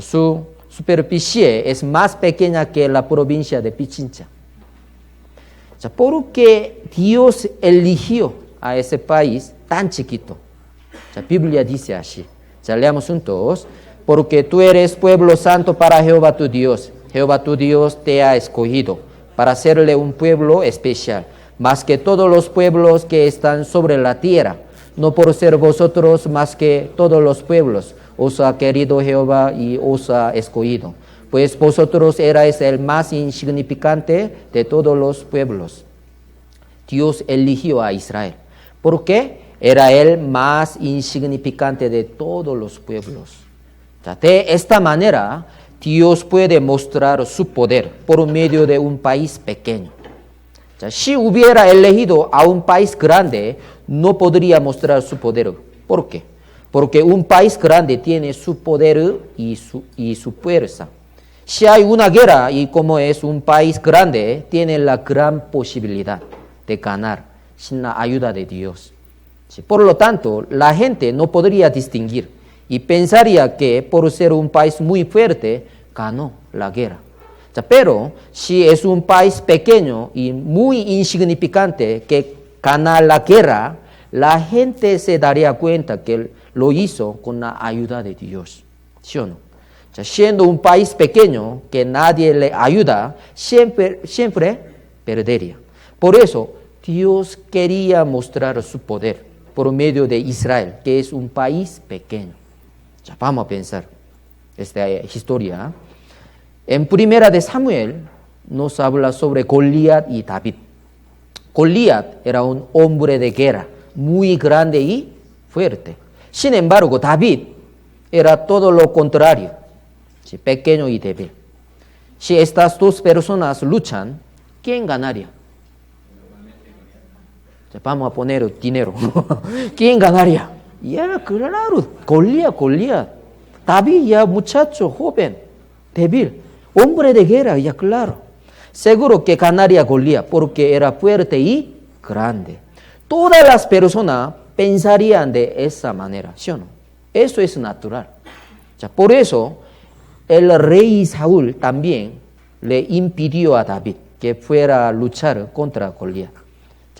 Su superficie es más pequeña que la provincia de Pichincha. ¿Por qué Dios eligió a ese país tan chiquito? La Biblia dice así. Leamos juntos. Porque tú eres pueblo santo para Jehová tu Dios. Jehová tu Dios te ha escogido para hacerle un pueblo especial, más que todos los pueblos que están sobre la tierra. No por ser vosotros más que todos los pueblos, os ha querido Jehová y os ha escogido. Pues vosotros erais el más insignificante de todos los pueblos. Dios eligió a Israel. ¿Por qué? Era el más insignificante de todos los pueblos. De esta manera, Dios puede mostrar su poder por medio de un país pequeño. Si hubiera elegido a un país grande, no podría mostrar su poder. ¿Por qué? Porque un país grande tiene su poder y su fuerza. Si hay una guerra y como es un país grande, tiene la gran posibilidad de ganar sin la ayuda de Dios. Por lo tanto, la gente no podría distinguir y pensaría que por ser un país muy fuerte, ganó la guerra. Pero si es un país pequeño y muy insignificante que gana la guerra, la gente se daría cuenta que lo hizo con la ayuda de Dios. ¿Sí o no? Siendo un país pequeño que nadie le ayuda, siempre perdería. Por eso, Dios quería mostrar su poder por medio de Israel, que es un país pequeño. Vamos a pensar esta historia. En Primera de Samuel nos habla sobre Goliat y David. Goliat era un hombre de guerra, muy grande y fuerte. Sin embargo, David era todo lo contrario, ¿sí? Pequeño y débil. Si estas dos personas luchan, ¿quién ganaría? Vamos a poner dinero. ¿Quién ganaría? Y era claro, Goliat. David ya muchacho, joven, débil, hombre de guerra, ya claro. Seguro que ganaría Goliat porque era fuerte y grande. Todas las personas pensarían de esa manera, ¿sí o no? Eso es natural. Por eso, el rey Saúl también le impidió a David que fuera a luchar contra Goliat.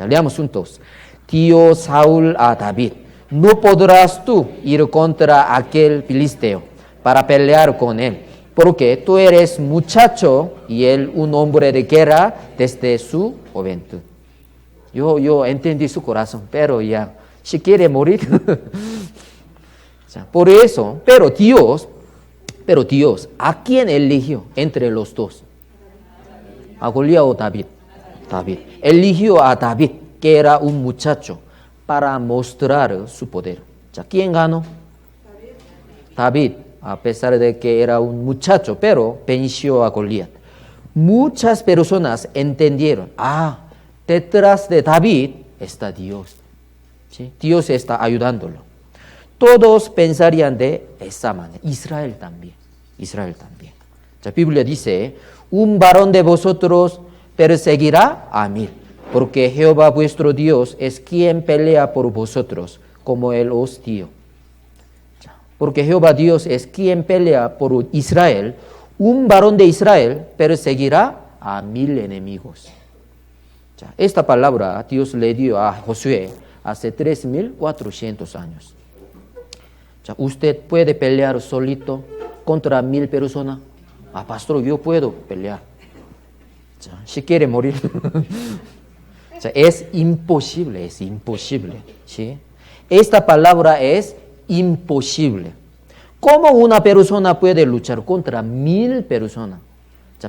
Leamos juntos. Dijo Saúl a David: no podrás tú ir contra aquel filisteo para pelear con él, porque tú eres muchacho y él un hombre de guerra desde su juventud. Yo entendí su corazón, pero ya, si quiere morir. Por eso, pero Dios, ¿a quién eligió entre los dos? ¿A Goliat o David? David. Eligió a David, que era un muchacho, para mostrar su poder. ¿Quién ganó? David, a pesar de que era un muchacho, pero venció a Goliat. Muchas personas entendieron, detrás de David está Dios. ¿Sí? Dios está ayudándolo. Todos pensarían de esa manera. Israel también. La Biblia dice, un varón de vosotros perseguirá a 1000, porque Jehová vuestro Dios es quien pelea por vosotros, como él os dio. Porque Jehová Dios es quien pelea por Israel, un varón de Israel perseguirá a 1000 enemigos. Esta palabra Dios le dio a Josué hace 3400 años. ¿Usted puede pelear solito contra 1000 personas? Pastor, yo puedo pelear. Si quiere morir. Es imposible. ¿Sí? Esta palabra es imposible. ¿Cómo una persona puede luchar contra 1000 personas?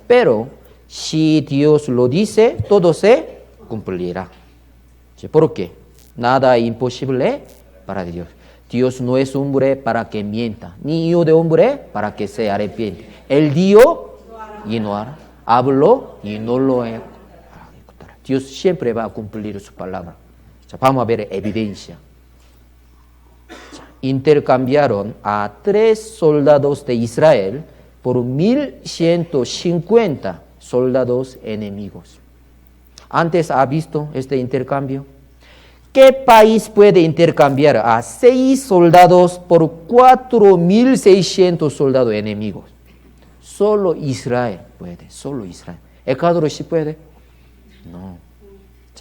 Pero si Dios lo dice, todo se cumplirá. ¿Por qué? Nada es imposible para Dios. Dios no es hombre para que mienta, ni hijo de hombre para que se arrepiente. Él dio y no hará. Habló y no lo ejecutará. Dios siempre va a cumplir su palabra. Vamos a ver evidencia. Intercambiaron a 3 soldados de Israel por 1150 soldados enemigos. ¿Antes ha visto este intercambio? ¿Qué país puede intercambiar a 6 soldados por 4600 soldados enemigos? Solo Israel puede, solo Israel. ¿Ecuador sí puede? No.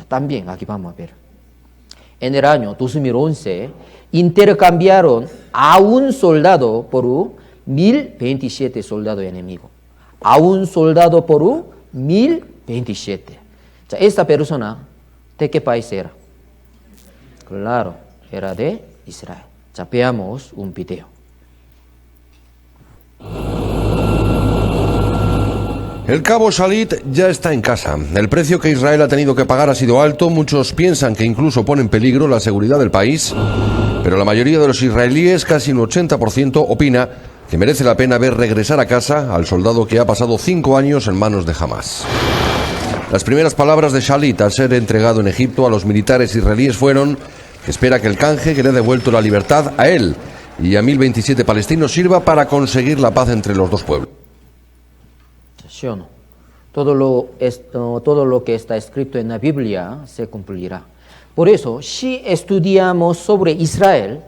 También aquí vamos a ver. En el año 2011 intercambiaron a un soldado por 1027 soldados enemigos. A un soldado por 1027. Esta persona, ¿de qué país era? Claro, era de Israel. Veamos un video. El cabo Shalit ya está en casa. El precio que Israel ha tenido que pagar ha sido alto. Muchos piensan que incluso pone en peligro la seguridad del país. Pero la mayoría de los israelíes, casi un 80%, opina que merece la pena ver regresar a casa al soldado que ha pasado 5 años en manos de Hamas. Las primeras palabras de Shalit al ser entregado en Egipto a los militares israelíes fueron que espera que el canje que le ha devuelto la libertad a él y a 1027 palestinos sirva para conseguir la paz entre los dos pueblos. ¿Sí o no? Todo lo que está escrito en la Biblia se cumplirá. Por eso, si estudiamos sobre Israel,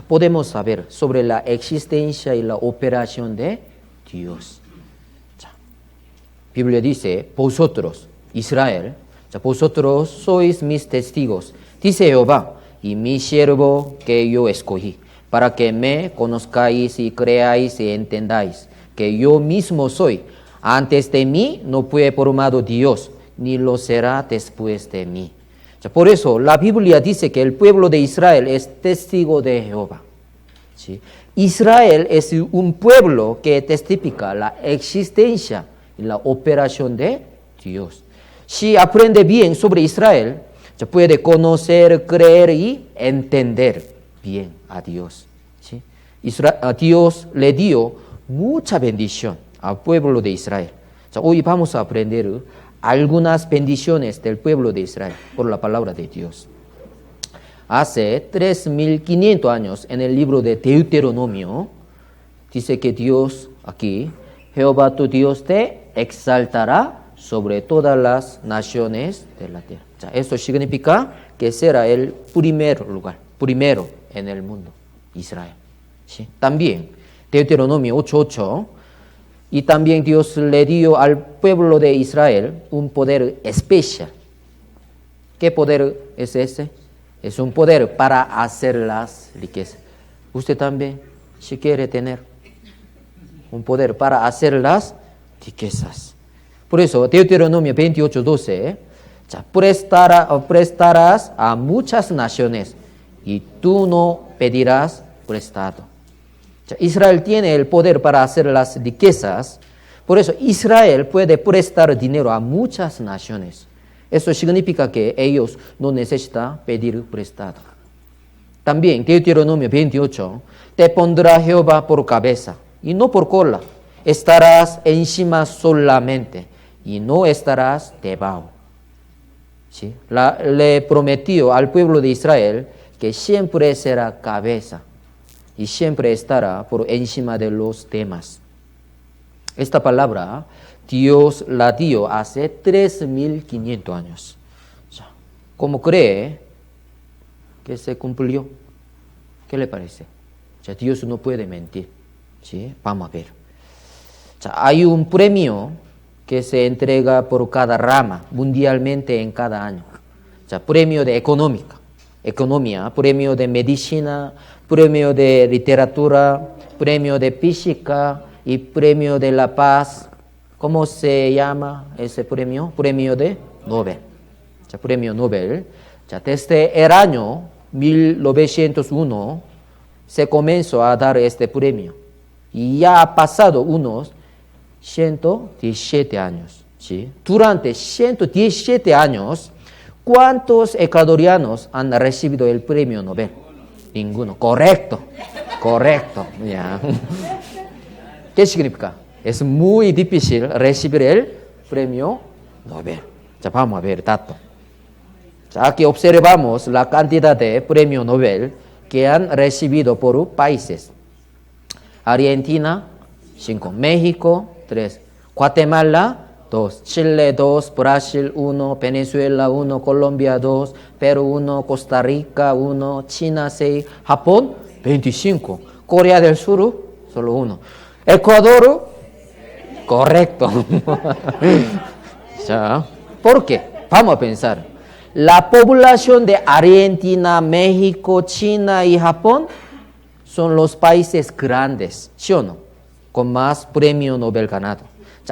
podemos saber sobre la existencia y la operación de Dios. La Biblia dice, vosotros, Israel, vosotros sois mis testigos, dice Jehová, y mi siervo que yo escogí, para que me conozcáis y creáis y entendáis que yo mismo soy. Antes de mí no fue formado Dios, ni lo será después de mí. Por eso la Biblia dice que el pueblo de Israel es testigo de Jehová. ¿Sí? Israel es un pueblo que testifica la existencia y la operación de Dios. Si aprende bien sobre Israel, se puede conocer, creer y entender bien a Dios. ¿Sí? Dios le dio mucha bendición al pueblo de Israel. Hoy vamos a aprender algunas bendiciones del pueblo de Israel por la palabra de Dios. Hace 3.500 años, en el libro de Deuteronomio, dice que Dios aquí, Jehová tu Dios te exaltará sobre todas las naciones de la tierra. Eso significa que será el primer lugar, primero en el mundo, Israel. ¿Sí? También, Deuteronomio 8:8, y también Dios le dio al pueblo de Israel un poder especial. ¿Qué poder es ese? Es un poder para hacer las riquezas. Usted también, si quiere tener un poder para hacer las riquezas. Por eso, Deuteronomio 28:12, prestarás a muchas naciones y tú no pedirás prestado. Israel tiene el poder para hacer las riquezas. Por eso, Israel puede prestar dinero a muchas naciones. Eso significa que ellos no necesitan pedir prestado. También, Deuteronomio 28, te pondrá Jehová por cabeza y no por cola. Estarás encima solamente y no estarás debajo. ¿Sí? Le prometió al pueblo de Israel que siempre será cabeza y siempre estará por encima de los demás. Esta palabra Dios la dio hace 3.500 años. ¿Cómo cree que se cumplió? ¿Qué le parece? Dios no puede mentir. ¿Sí? Vamos a ver. Hay un premio que se entrega por cada rama, mundialmente en cada año. Premio de economía, premio de medicina, premio de literatura, premio de física y premio de la paz. ¿Cómo se llama ese premio? Premio de Nobel. Premio Nobel. Desde el año 1901 se comenzó a dar este premio. Y ya ha pasado unos 117 años. ¿Sí? Durante 117 años, ¿cuántos ecuatorianos han recibido el premio Nobel? Ninguno. Correcto. Ya. ¿Qué significa? Es muy difícil recibir el premio Nobel. Vamos a ver dato. Aquí observamos la cantidad de premio Nobel que han recibido por países. Argentina, 5. México, 3. Guatemala, 2. Chile, 2. Brasil, 1. Venezuela, 1. Colombia, 2. Perú, 1. Costa Rica, 1. China, 6. Japón, 25. Corea del Sur, solo 1. Ecuador, correcto. ¿Por qué? Vamos a pensar. La población de Argentina, México, China y Japón son los países grandes, ¿sí o no? Con más premio Nobel ganado.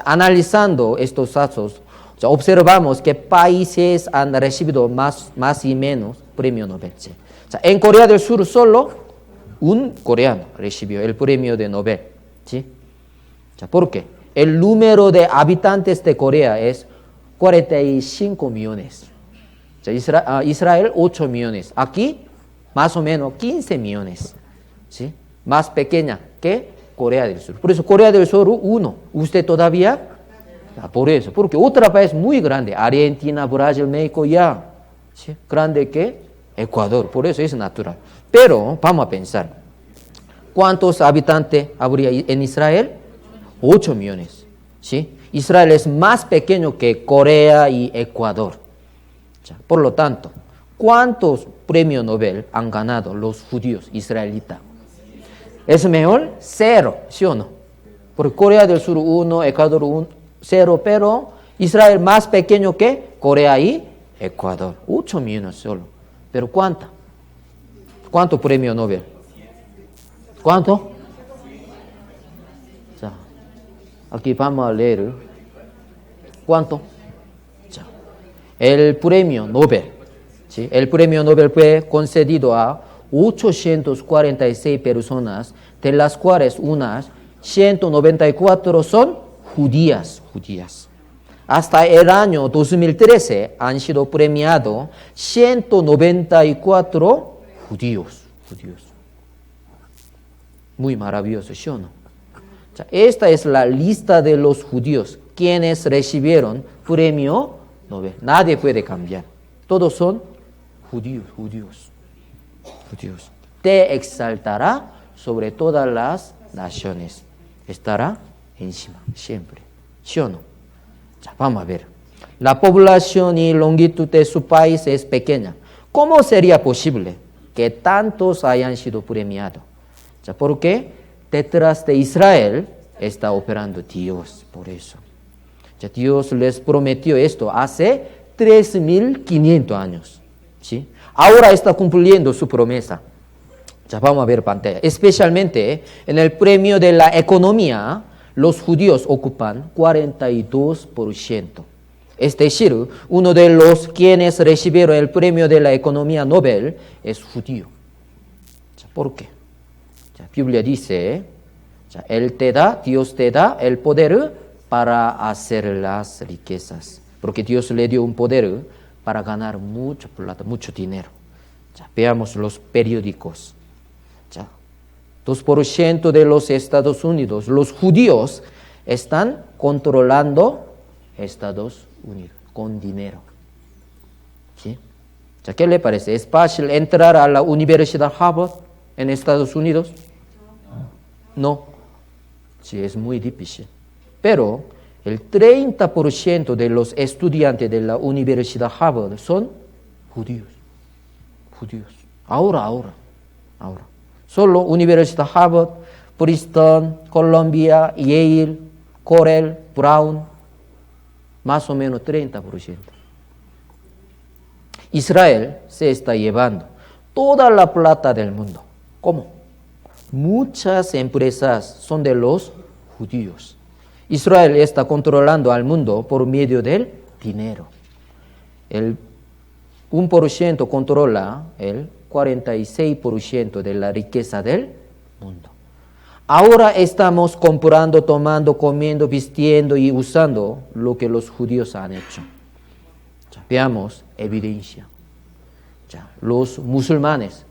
Analizando estos datos, observamos que países han recibido más y menos premio Nobel. En Corea del Sur solo un coreano recibió el premio de Nobel. ¿Sí? ¿Por qué? El número de habitantes de Corea es 45 millones. Israel 8 millones. Aquí más o menos 15 millones. ¿Sí? Más pequeña que Corea del Sur. Por eso Corea del Sur 1. ¿Usted todavía? Por eso. Porque otro país muy grande. Argentina, Brasil, México ya. ¿Sí? Grande que Ecuador. Por eso es natural. Pero vamos a pensar. ¿Cuántos habitantes habría en Israel? 8 millones. ¿Sí? Israel es más pequeño que Corea y Ecuador. Por lo tanto, ¿cuántos premios Nobel han ganado los judíos israelitas? ¿Es mejor? 0, ¿sí o no? Porque Corea del Sur 1, Ecuador 1, 0, pero Israel más pequeño que Corea y Ecuador. 8 millones solo. ¿Pero cuánto? ¿Cuánto premio Nobel? ¿Cuánto? Aquí vamos a leer. ¿Cuánto? El premio Nobel. ¿Sí? El premio Nobel fue concedido a 846 personas, de las cuales unas 194 son judías. Hasta el año 2013 han sido premiados 194 judíos. Muy maravilloso, ¿sí o no? Esta es la lista de los judíos quienes recibieron premio Nobel. Nadie puede cambiar. Todos son judíos. Te exaltará sobre todas las naciones. Estará encima, siempre. ¿Sí o no? Vamos a ver. La población y longitud de su país es pequeña. ¿Cómo sería posible que tantos hayan sido premiados? Porque detrás de Israel está operando Dios, por eso. Dios les prometió esto hace 3.500 años. ¿Sí? Ahora está cumpliendo su promesa. Vamos a ver pantalla. Especialmente en el premio de la economía, los judíos ocupan 42%. Es decir, uno de los quienes recibieron el premio de la economía Nobel es judío. ¿Por qué? La Biblia dice, Dios te da el poder para hacer las riquezas. Porque Dios le dio un poder para ganar mucho plata, mucho dinero. Veamos los periódicos. 2% de los Estados Unidos, los judíos están controlando Estados Unidos con dinero. ¿Sí? ¿Qué le parece? ¿Es fácil entrar a la Universidad Harvard en Estados Unidos? No. Sí, es muy difícil. Pero el 30% de los estudiantes de la Universidad Harvard son judíos. Ahora. Solo Universidad Harvard, Princeton, Columbia, Yale, Cornell, Brown, más o menos 30%. Israel se está llevando toda la plata del mundo. ¿Cómo? Muchas empresas son de los judíos. Israel está controlando al mundo por medio del dinero. El 1% controla el 46% de la riqueza del mundo. Ahora estamos comprando, tomando, comiendo, vistiendo y usando lo que los judíos han hecho. Veamos evidencia. Los musulmanes,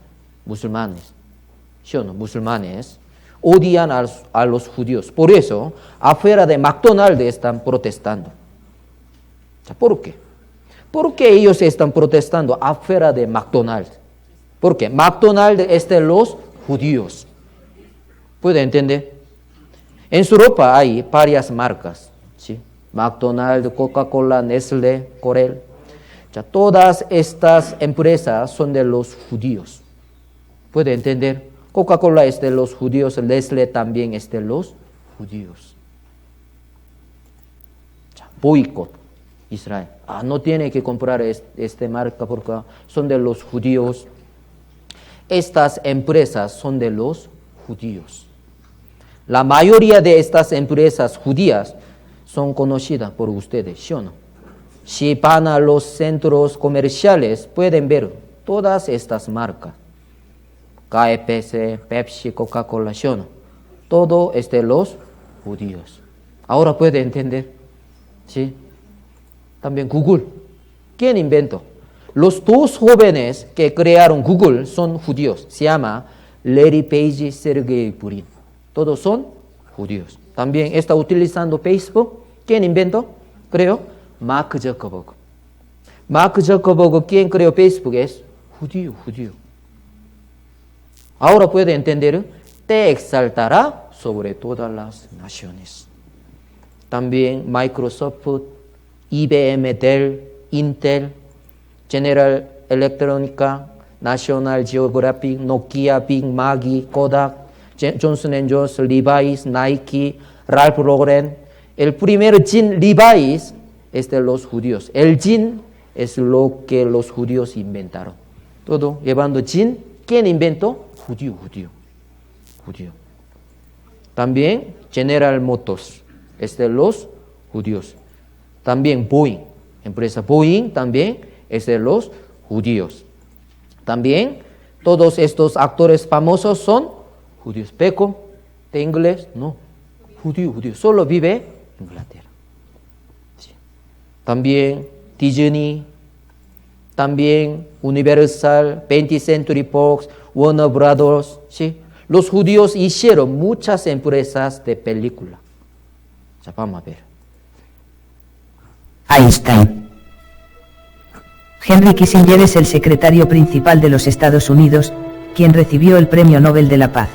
¿sí o no? Musulmanes odian a los judíos. Por eso, afuera de McDonald's están protestando. ¿Por qué? ¿Por qué ellos están protestando afuera de McDonald's? Porque McDonald's es de los judíos. ¿Puede entender? En su ropa hay varias marcas. ¿Sí? McDonald's, Coca-Cola, Nestlé, Corel. Todas estas empresas son de los judíos. ¿Puede entender? Coca-Cola es de los judíos, Nestlé también es de los judíos. Boicot Israel. No tiene que comprar esta marca porque son de los judíos. Estas empresas son de los judíos. La mayoría de estas empresas judías son conocidas por ustedes, ¿sí o no? Si van a los centros comerciales, pueden ver todas estas marcas. KFC, Pepsi, Coca-Cola, ¿sí o no? Todo es de los judíos. Ahora puede entender. ¿Sí? También Google. ¿Quién inventó? Los dos jóvenes que crearon Google son judíos. Se llama Larry Page y Sergey Brin. Todos son judíos. También está utilizando Facebook. ¿Quién inventó? Creo, Mark Zuckerberg. Mark Zuckerberg, quien creó Facebook, es judío. Ahora puede entender, te exaltará sobre todas las naciones. También Microsoft, IBM, Dell, Intel, General Electric, National Geographic, Nokia, Big, Maggie, Kodak, Johnson & Johnson, Levi's, Nike, Ralph Lauren. El primer jean Levi's es de los judíos. El jean es lo que los judíos inventaron. Todo llevando jean. ¿Quién inventó? Judío. También General Motors es de los judíos. También Boeing, empresa Boeing también es de los judíos. También Todos estos actores famosos son judíos. Bacon, de inglés, no. Judío. Solo vive en Inglaterra. Sí. También Disney, también Universal, 20th Century Fox, Warner Brothers, ¿sí? Los judíos hicieron muchas empresas de película. Ya vamos a ver. Einstein. Henry Kissinger es el secretario principal de los Estados Unidos, quien recibió el Premio Nobel de la Paz.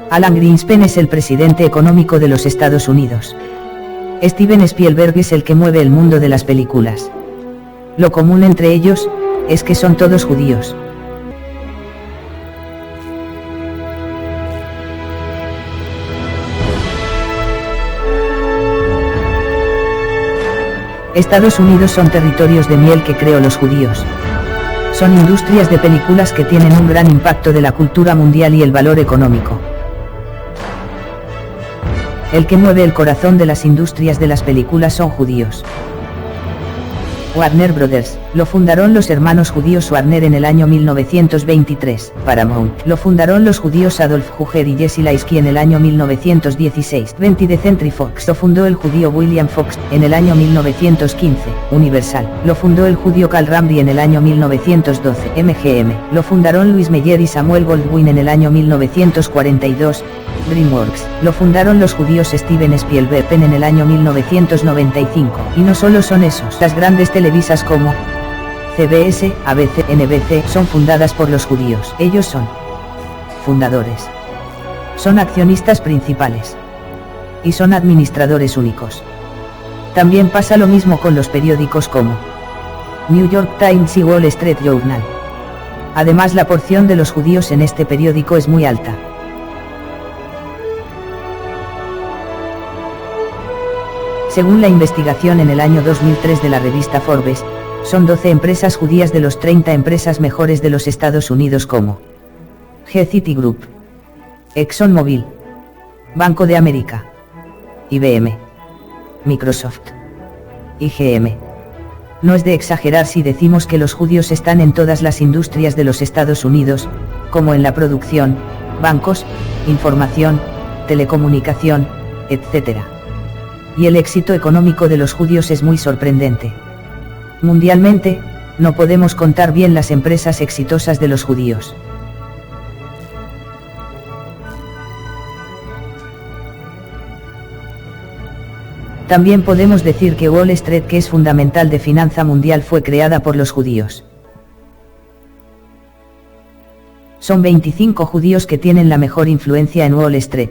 Alan Greenspan es el presidente económico de los Estados Unidos. Steven Spielberg es el que mueve el mundo de las películas. Lo común entre ellos es que son todos judíos. Estados Unidos son territorios de miel que creó los judíos. Son industrias de películas que tienen un gran impacto de la cultura mundial y el valor económico. El que mueve el corazón de las industrias de las películas son judíos. Warner Brothers, lo fundaron los hermanos judíos Warner en el año 1923. Paramount, lo fundaron los judíos Adolf Hugger y Jesse Laisky en el año 1916. 20th Century Fox, lo fundó el judío William Fox en el año 1915. Universal, lo fundó el judío Carl Ramby en el año 1912. MGM, lo fundaron Louis Meyer y Samuel Goldwyn en el año 1942. DreamWorks, lo fundaron los judíos Steven Spielberg en el año 1995. Y no solo son esos, las grandes televisas como CBS, ABC, NBC son fundadas por los judíos. Ellos son fundadores, son accionistas principales y son administradores únicos. También pasa lo mismo con los periódicos como New York Times y Wall Street Journal. Además, la porción de los judíos en este periódico es muy alta. Según la investigación en el año 2003 de la revista Forbes, son 12 empresas judías de los 30 empresas mejores de los Estados Unidos como Citigroup, ExxonMobil, Banco de América, IBM, Microsoft, IGM. No es de exagerar si decimos que los judíos están en todas las industrias de los Estados Unidos, como en la producción, bancos, información, telecomunicación, etc. Y el éxito económico de los judíos es muy sorprendente. Mundialmente, no podemos contar bien las empresas exitosas de los judíos. También podemos decir que Wall Street, que es fundamental de finanza mundial, fue creada por los judíos. Son 25 judíos que tienen la mejor influencia en Wall Street.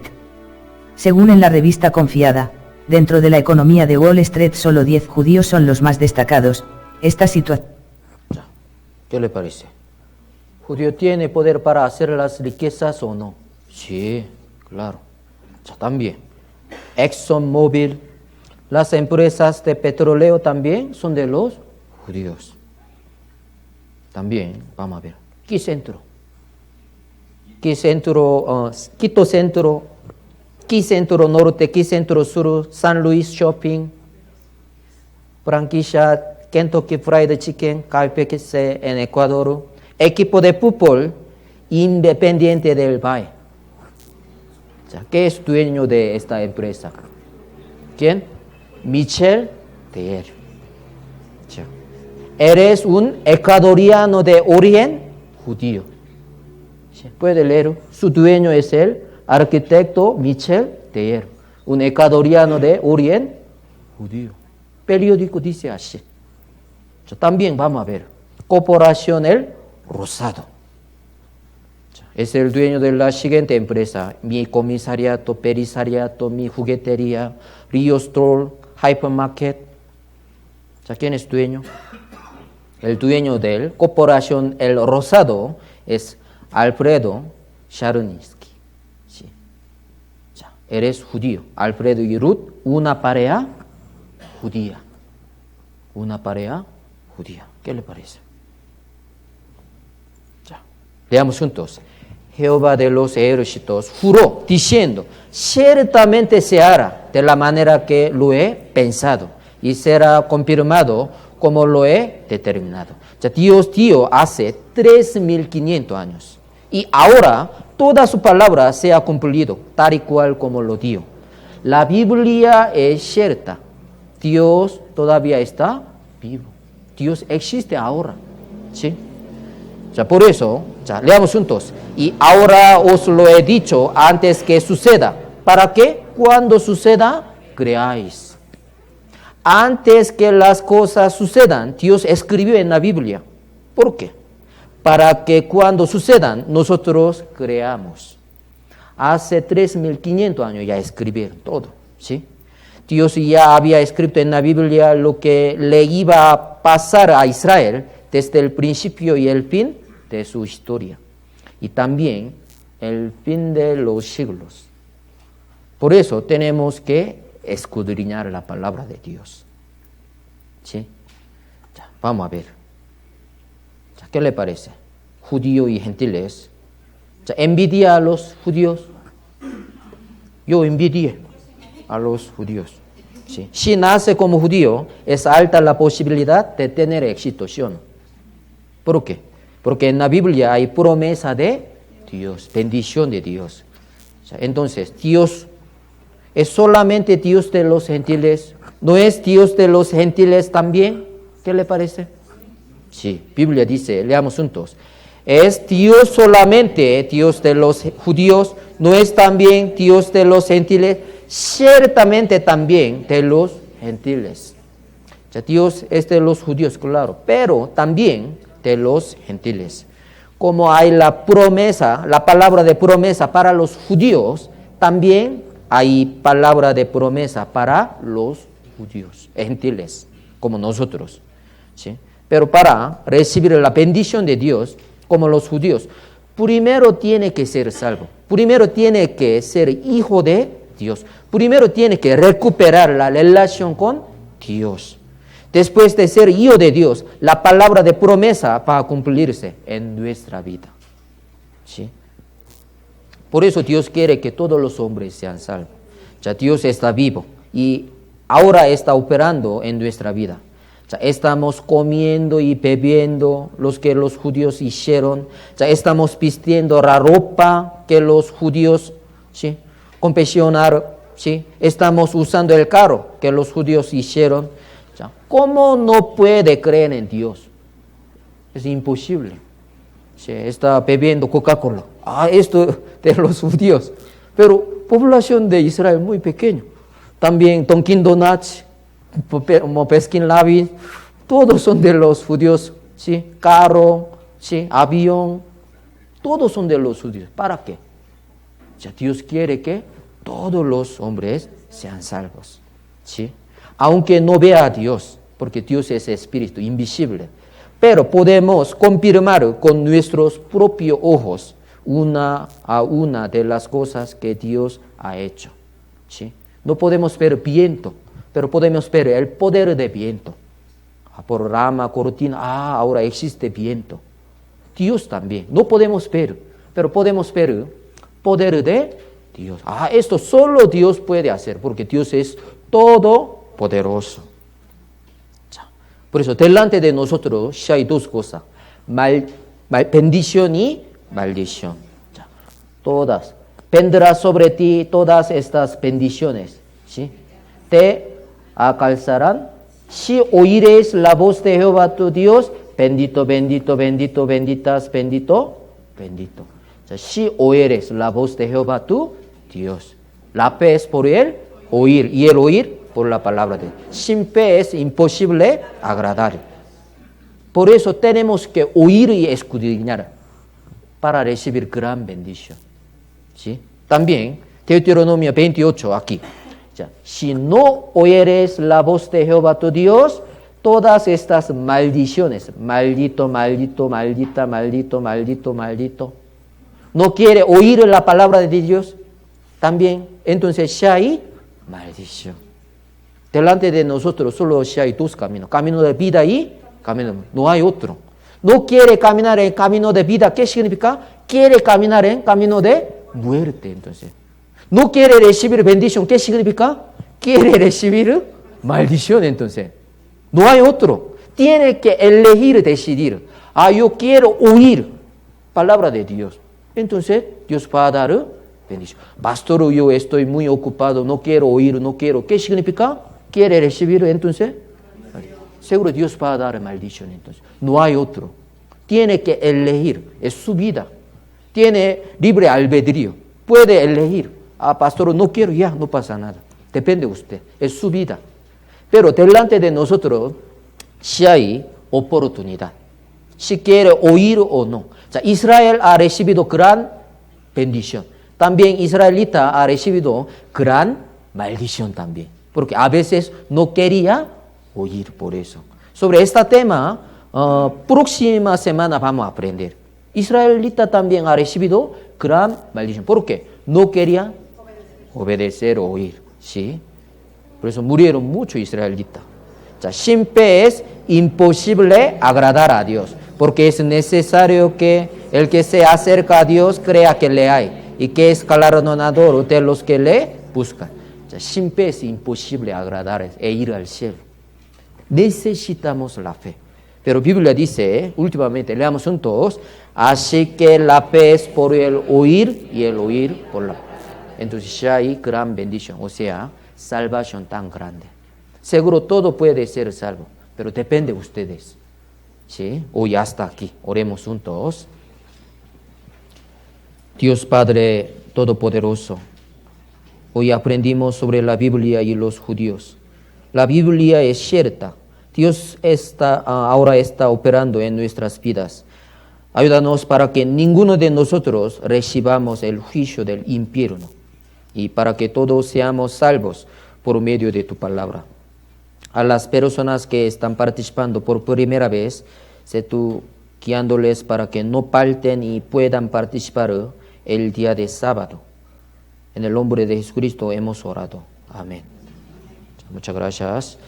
Según en la revista Confiada, dentro de la economía de Wall Street solo 10 judíos son los más destacados. Esta situación... ¿Qué le parece? ¿Judío tiene poder para hacer las riquezas o no? Sí, claro. También. ExxonMobil, las empresas de petróleo también son de los judíos. También, vamos a ver. Quito Centro, Quito Centro Norte, Quito Centro Sur, San Luis Shopping, franquicia Kentucky Fried Chicken, KFC en Ecuador, equipo de fútbol Independiente del Valle. ¿Qué es dueño de esta empresa? ¿Quién? Michel Teher. Eres un ecuatoriano de origen judío. Puede leer, su dueño es el arquitecto Michel Teher, un ecuatoriano de origen judío. Periódico dice así. También vamos a ver. Corporación El Rosado. Es el dueño de la siguiente empresa. Mi comisariato, perisariato, mi juguetería, Rio Store, Hypermarket. ¿Quién es dueño? El dueño de la Corporación El Rosado es Alfredo Sharunsky. Sí. Eres judío. Alfredo y Ruth, una pareja judía. Una pareja judía. ¿Qué le parece? Leamos juntos. Jehová de los ejércitos juró diciendo, ciertamente se hará de la manera que lo he pensado, y será confirmado como lo he determinado. Dios dio hace 3.500 años y ahora toda su palabra se ha cumplido tal y cual como lo dio. La Biblia es cierta. Dios todavía está vivo. Dios existe ahora. ¿Sí? Por eso, leamos juntos. Y ahora os lo he dicho antes que suceda, para que cuando suceda, creáis. Antes que las cosas sucedan, Dios escribió en la Biblia. ¿Por qué? Para que cuando sucedan, nosotros creamos. Hace 3.500 años ya escribieron todo, ¿sí? Dios ya había escrito en la Biblia lo que le iba a pasar a Israel desde el principio y el fin de su historia. Y también el fin de los siglos. Por eso tenemos que escudriñar la palabra de Dios. ¿Sí? Vamos a ver. ¿Qué le parece? Judíos y gentiles. ¿Envidia a los judíos? Yo envidié a los judíos. ¿Sí? Si nace como judío, es alta la posibilidad de tener éxito, ¿sí o no? ¿Por qué? Porque en la Biblia hay promesa de Dios, bendición de Dios. Entonces, Dios es solamente Dios de los gentiles. ¿No es Dios de los gentiles también? ¿Qué le parece? Sí, Biblia dice, leamos juntos. ¿Es Dios solamente Dios de los judíos? ¿No es también Dios de los gentiles? Ciertamente también de los gentiles. Dios es de los judíos, claro, pero también de los gentiles. Como hay la promesa, la palabra de promesa para los judíos, también hay palabra de promesa para los judíos, gentiles, como nosotros. ¿Sí? Pero para recibir la bendición de Dios, como los judíos, primero tiene que ser salvo, primero tiene que ser hijo de Dios, primero tiene que recuperar la relación con Dios. Después de ser hijo de Dios, la palabra de promesa va a cumplirse en nuestra vida. ¿Sí? Por eso Dios quiere que todos los hombres sean salvos. Dios está vivo y ahora está operando en nuestra vida. Estamos comiendo y bebiendo los que los judíos hicieron. Estamos vistiendo la ropa que los judíos, ¿sí?, confeccionaron. ¿Sí? Estamos usando el carro que los judíos hicieron. ¿Cómo no puede creer en Dios? Es imposible. ¿Sí? Está bebiendo Coca-Cola. Esto de los judíos. Pero población de Israel muy pequeño. También Dunkin' Donuts, Baskin Robbins, todos son de los judíos. ¿Sí? Carro, ¿sí?, avión, todos son de los judíos. ¿Para qué? Dios quiere que todos los hombres sean salvos. ¿Sí? Aunque no vea a Dios, porque Dios es espíritu invisible, pero podemos confirmar con nuestros propios ojos una a una de las cosas que Dios ha hecho. ¿Sí? No podemos ver viento, pero podemos ver el poder de viento. Por rama, cortina, ahora existe viento. Dios también, no podemos ver, pero podemos ver poder de Dios. Esto solo Dios puede hacer, porque Dios es todopoderoso. Por eso, delante de nosotros hay dos cosas: bendición y maldición. Todas. Vendrá sobre ti todas estas bendiciones. ¿Sí? Te alcanzarán si oíres la voz de Jehová tu Dios. Bendito, bendito, bendito, benditas, bendito, bendito. Si oyeres la voz de Jehová tu Dios. La fe es por el oír, y el oír por la palabra de Dios. Sin fe es imposible agradar. Por eso tenemos que oír y escudriñar para recibir gran bendición. ¿Sí? También Deuteronomio 28 aquí. Si no oyeres la voz de Jehová tu Dios, todas estas maldiciones, maldito, maldito, maldita, maldito, maldito, maldito, no quiere oír la palabra de Dios, también, entonces ya hay maldición. Delante de nosotros solo hay dos caminos: camino de vida y camino, no hay otro. No quiere caminar en camino de vida, ¿qué significa? Quiere caminar en camino de muerte. Entonces, no quiere recibir bendición, ¿qué significa? Quiere recibir maldición entonces. No hay otro. Tiene que elegir, decidir. Yo quiero oír palabra de Dios. Entonces, Dios va a dar bendición. Pastor, yo estoy muy ocupado, no quiero oír, no quiero. ¿Qué significa? ¿Quiere recibir entonces? Seguro Dios va a dar maldición entonces. No hay otro. Tiene que elegir. Es su vida. Tiene libre albedrío. Puede elegir. Pastor, no quiero, ya, no pasa nada. Depende de usted. Es su vida. Pero delante de nosotros, si hay oportunidad. Si quiere oír o no. Israel ha recibido gran bendición. También israelita ha recibido gran maldición también. Porque a veces no quería oír por eso. Sobre este tema, próxima semana vamos a aprender. Israelita también ha recibido gran maldición. ¿Por qué? No quería obedecer o oír. ¿Sí? Por eso murieron muchos israelitas. Siempre es imposible agradar a Dios. Porque es necesario que el que se acerca a Dios crea que le hay. Y que es galardonador de los que le buscan. Siempre es imposible agradar e ir al cielo. Necesitamos la fe. Pero Biblia dice, últimamente, leamos juntos, así que la fe es por el oír y el oír por la fe. Entonces ya hay gran bendición, o sea, salvación tan grande. Seguro todo puede ser salvo, pero depende de ustedes. ¿Sí? Hoy hasta aquí, oremos juntos. Dios Padre Todopoderoso, hoy aprendimos sobre la Biblia y los judíos. La Biblia es cierta. Dios ahora está operando en nuestras vidas. Ayúdanos para que ninguno de nosotros recibamos el juicio del infierno y para que todos seamos salvos por medio de tu palabra. A las personas que están participando por primera vez, sé tú guiándoles para que no falten y puedan participar el día de sábado. En el nombre de Jesucristo hemos orado. Amén. Muchas gracias.